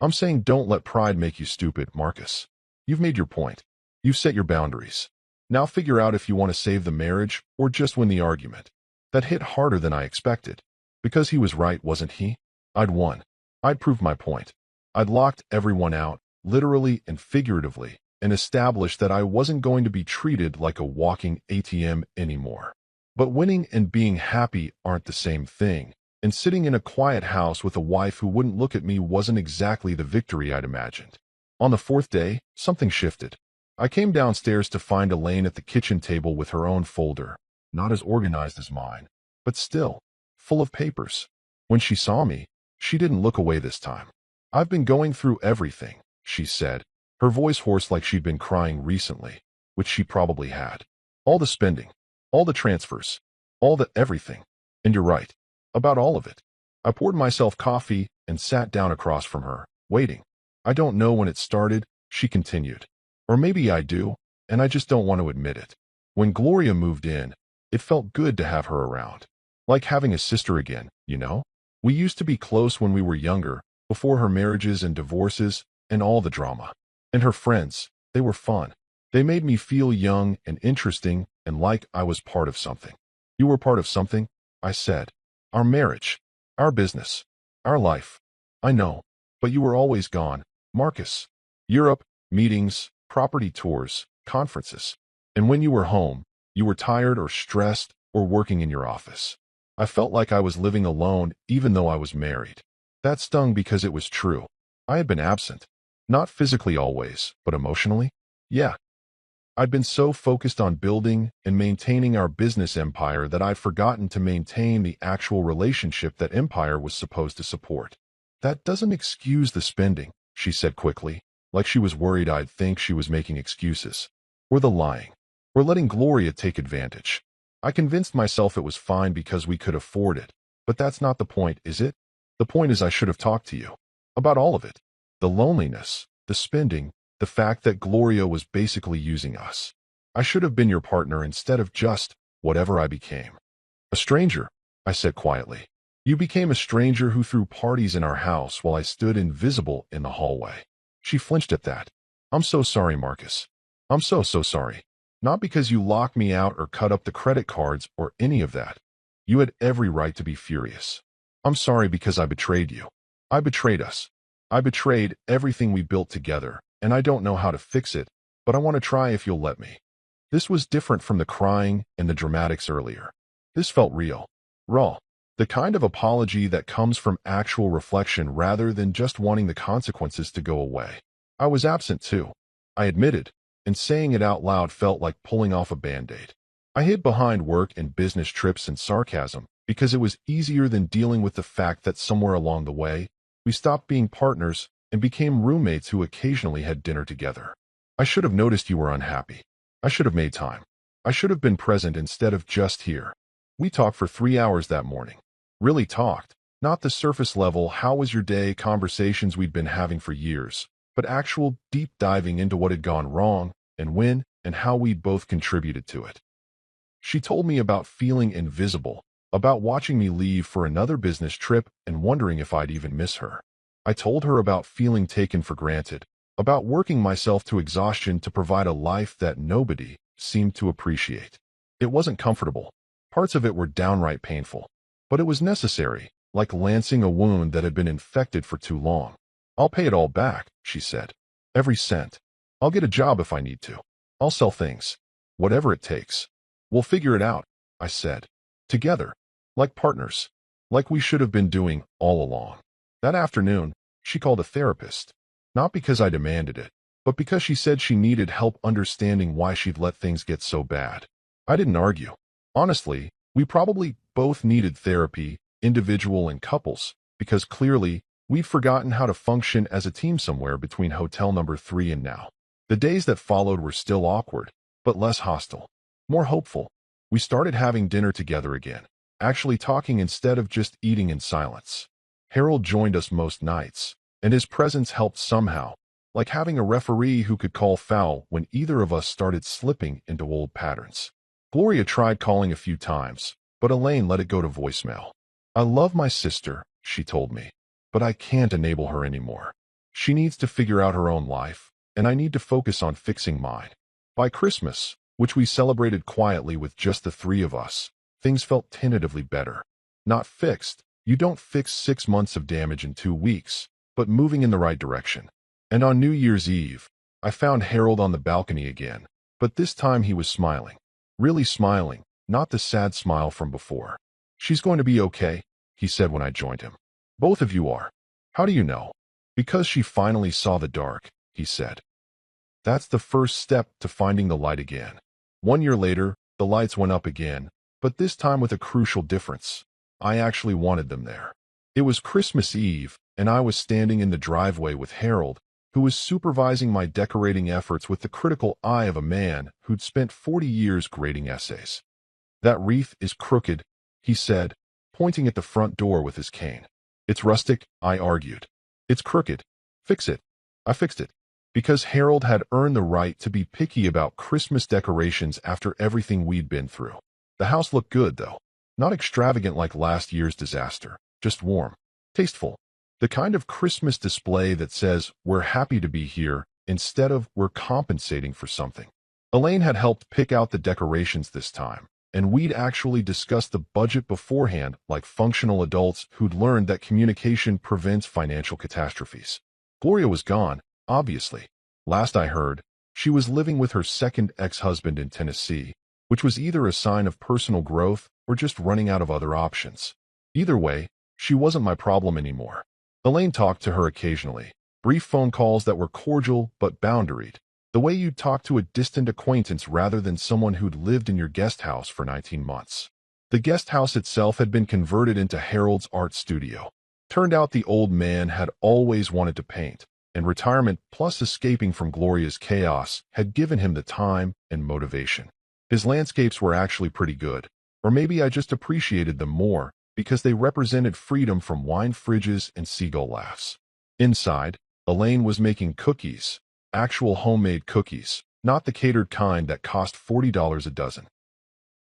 [SPEAKER 1] I'm saying don't let pride make you stupid, Marcus. You've made your point. You've set your boundaries. Now figure out if you want to save the marriage or just win the argument. That hit harder than I expected. Because he was right, wasn't he? I'd won. I'd proved my point. I'd locked everyone out, literally and figuratively, and established that I wasn't going to be treated like a walking ATM anymore. But winning and being happy aren't the same thing, and sitting in a quiet house with a wife who wouldn't look at me wasn't exactly the victory I'd imagined. On the fourth day, something shifted. I came downstairs to find Elaine at the kitchen table with her own folder, not as organized as mine, but still, full of papers. When she saw me, she didn't look away this time. I've been going through everything, she said, her voice hoarse like she'd been crying recently, which she probably had. All the spending, all the transfers, all the everything. And you're right, about all of it. I poured myself coffee and sat down across from her, waiting. I don't know when it started, she continued. Or maybe I do, and I just don't want to admit it. When Gloria moved in, it felt good to have her around. Like having a sister again, you know? We used to be close when we were younger, before her marriages and divorces and all the drama. And her friends, they were fun. They made me feel young and interesting and like I was part of something. You were part of something? I said. Our marriage. Our business. Our life. I know. But you were always gone, Marcus. Europe, meetings, property tours, conferences. And when you were home, you were tired or stressed or working in your office. I felt like I was living alone even though I was married. That stung because it was true. I had been absent. Not physically always, but emotionally. Yeah. I'd been so focused on building and maintaining our business empire that I'd forgotten to maintain the actual relationship that empire was supposed to support. That doesn't excuse the spending, she said quickly, like she was worried I'd think she was making excuses. Or the lying. Or letting Gloria take advantage. I convinced myself it was fine because we could afford it. But that's not the point, is it? The point is I should have talked to you. About all of it. The loneliness, the spending, the fact that Gloria was basically using us. I should have been your partner instead of just whatever I became. A stranger, I said quietly. You became a stranger who threw parties in our house while I stood invisible in the hallway. She flinched at that. I'm so sorry, Marcus. I'm so sorry. Not because you locked me out or cut up the credit cards or any of that. You had every right to be furious. I'm sorry because I betrayed you. I betrayed us. I betrayed everything we built together, and I don't know how to fix it, but I want to try if you'll let me. This was different from the crying and the dramatics earlier. This felt real. Raw. The kind of apology that comes from actual reflection rather than just wanting the consequences to go away. I was absent too. I admitted, and saying it out loud felt like pulling off a band-aid. I hid behind work and business trips and sarcasm because it was easier than dealing with the fact that somewhere along the way, we stopped being partners and became roommates who occasionally had dinner together. I should have noticed you were unhappy. I should have made time. I should have been present instead of just here. We talked for 3 hours that morning. Really talked. Not the surface level, how was your day conversations we'd been having for years, but actual deep diving into what had gone wrong and when and how we'd both contributed to it. She told me about feeling invisible, about watching me leave for another business trip and wondering if I'd even miss her. I told her about feeling taken for granted, about working myself to exhaustion to provide a life that nobody seemed to appreciate. It wasn't comfortable. Parts of it were downright painful. But it was necessary, like lancing a wound that had been infected for too long. I'll pay it all back, she said. Every cent. I'll get a job if I need to. I'll sell things. Whatever it takes. We'll figure it out, I said. Together. Like partners. Like we should have been doing all along. That afternoon, she called a therapist. Not because I demanded it, but because she said she needed help understanding why she'd let things get so bad. I didn't argue. Honestly, we probably both needed therapy, individual and couples, because clearly, we'd forgotten how to function as a team somewhere between hotel number 3 and now. The days that followed were still awkward, but less hostile. More hopeful. We started having dinner together again, actually talking instead of just eating in silence. Harold joined us most nights, and his presence helped somehow, like having a referee who could call foul when either of us started slipping into old patterns. Gloria tried calling a few times, but Elaine let it go to voicemail. I love my sister, she told me, but I can't enable her anymore. She needs to figure out her own life, and I need to focus on fixing mine. By Christmas, which we celebrated quietly with just the 3 of us, things felt tentatively better. Not fixed. You don't fix 6 months of damage in 2 weeks, but moving in the right direction. And on New Year's Eve, I found Harold on the balcony again, but this time he was smiling. Really smiling, not the sad smile from before. She's going to be okay, he said when I joined him. Both of you are. How do you know? Because she finally saw the dark, he said. That's the first step to finding the light again. 1 year later, the lights went up again, but this time with a crucial difference. I actually wanted them there. It was Christmas Eve, and I was standing in the driveway with Harold, who was supervising my decorating efforts with the critical eye of a man who'd spent 40 years grading essays. That wreath is crooked, he said, pointing at the front door with his cane. It's rustic, I argued. It's crooked. Fix it. I fixed it. Because Harold had earned the right to be picky about Christmas decorations after everything we'd been through. The house looked good, though. Not extravagant like last year's disaster, just warm. Tasteful. The kind of Christmas display that says, we're happy to be here, instead of, we're compensating for something. Elaine had helped pick out the decorations this time, and we'd actually discussed the budget beforehand like functional adults who'd learned that communication prevents financial catastrophes. Gloria was gone, obviously. Last I heard, she was living with her second ex-husband in Tennessee, which was either a sign of personal growth or just running out of other options. Either way, she wasn't my problem anymore. Elaine talked to her occasionally, brief phone calls that were cordial but boundaried, the way you'd talk to a distant acquaintance rather than someone who'd lived in your guest house for 19 months. The guest house itself had been converted into Harold's art studio. Turned out the old man had always wanted to paint, and retirement plus escaping from Gloria's chaos had given him the time and motivation. His landscapes were actually pretty good, or maybe I just appreciated them more because they represented freedom from wine fridges and seagull laughs. Inside, Elaine was making cookies, actual homemade cookies, not the catered kind that cost $40 a dozen.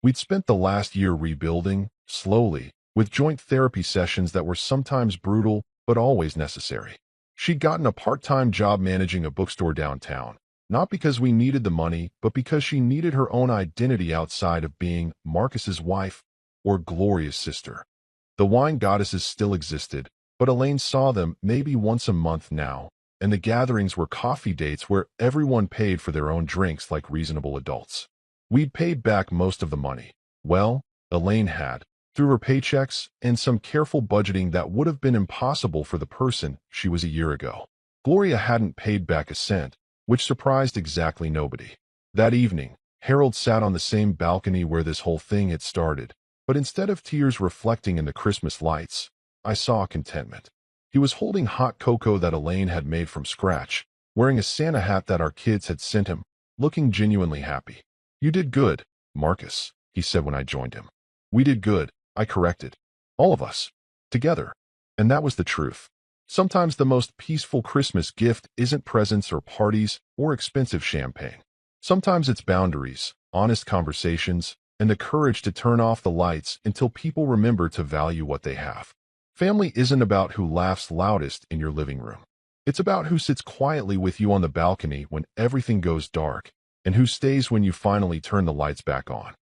[SPEAKER 1] We'd spent the last year rebuilding, slowly, with joint therapy sessions that were sometimes brutal but always necessary. She'd gotten a part-time job managing a bookstore downtown, not because we needed the money, but because she needed her own identity outside of being Marcus's wife or Gloria's sister. The wine goddesses still existed, but Elaine saw them maybe once a month now, and the gatherings were coffee dates where everyone paid for their own drinks like reasonable adults. We'd paid back most of the money. Well, Elaine had, through her paychecks and some careful budgeting that would have been impossible for the person she was a year ago. Gloria hadn't paid back a cent, which surprised exactly nobody. That evening, Harold sat on the same balcony where this whole thing had started, but instead of tears reflecting in the Christmas lights, I saw contentment. He was holding hot cocoa that Elaine had made from scratch, wearing a Santa hat that our kids had sent him, looking genuinely happy. You did good, Marcus, he said when I joined him. We did good, I corrected. All of us. Together. And that was the truth. Sometimes the most peaceful Christmas gift isn't presents or parties or expensive champagne. Sometimes it's boundaries, honest conversations, and the courage to turn off the lights until people remember to value what they have. Family isn't about who laughs loudest in your living room. It's about who sits quietly with you on the balcony when everything goes dark and who stays when you finally turn the lights back on.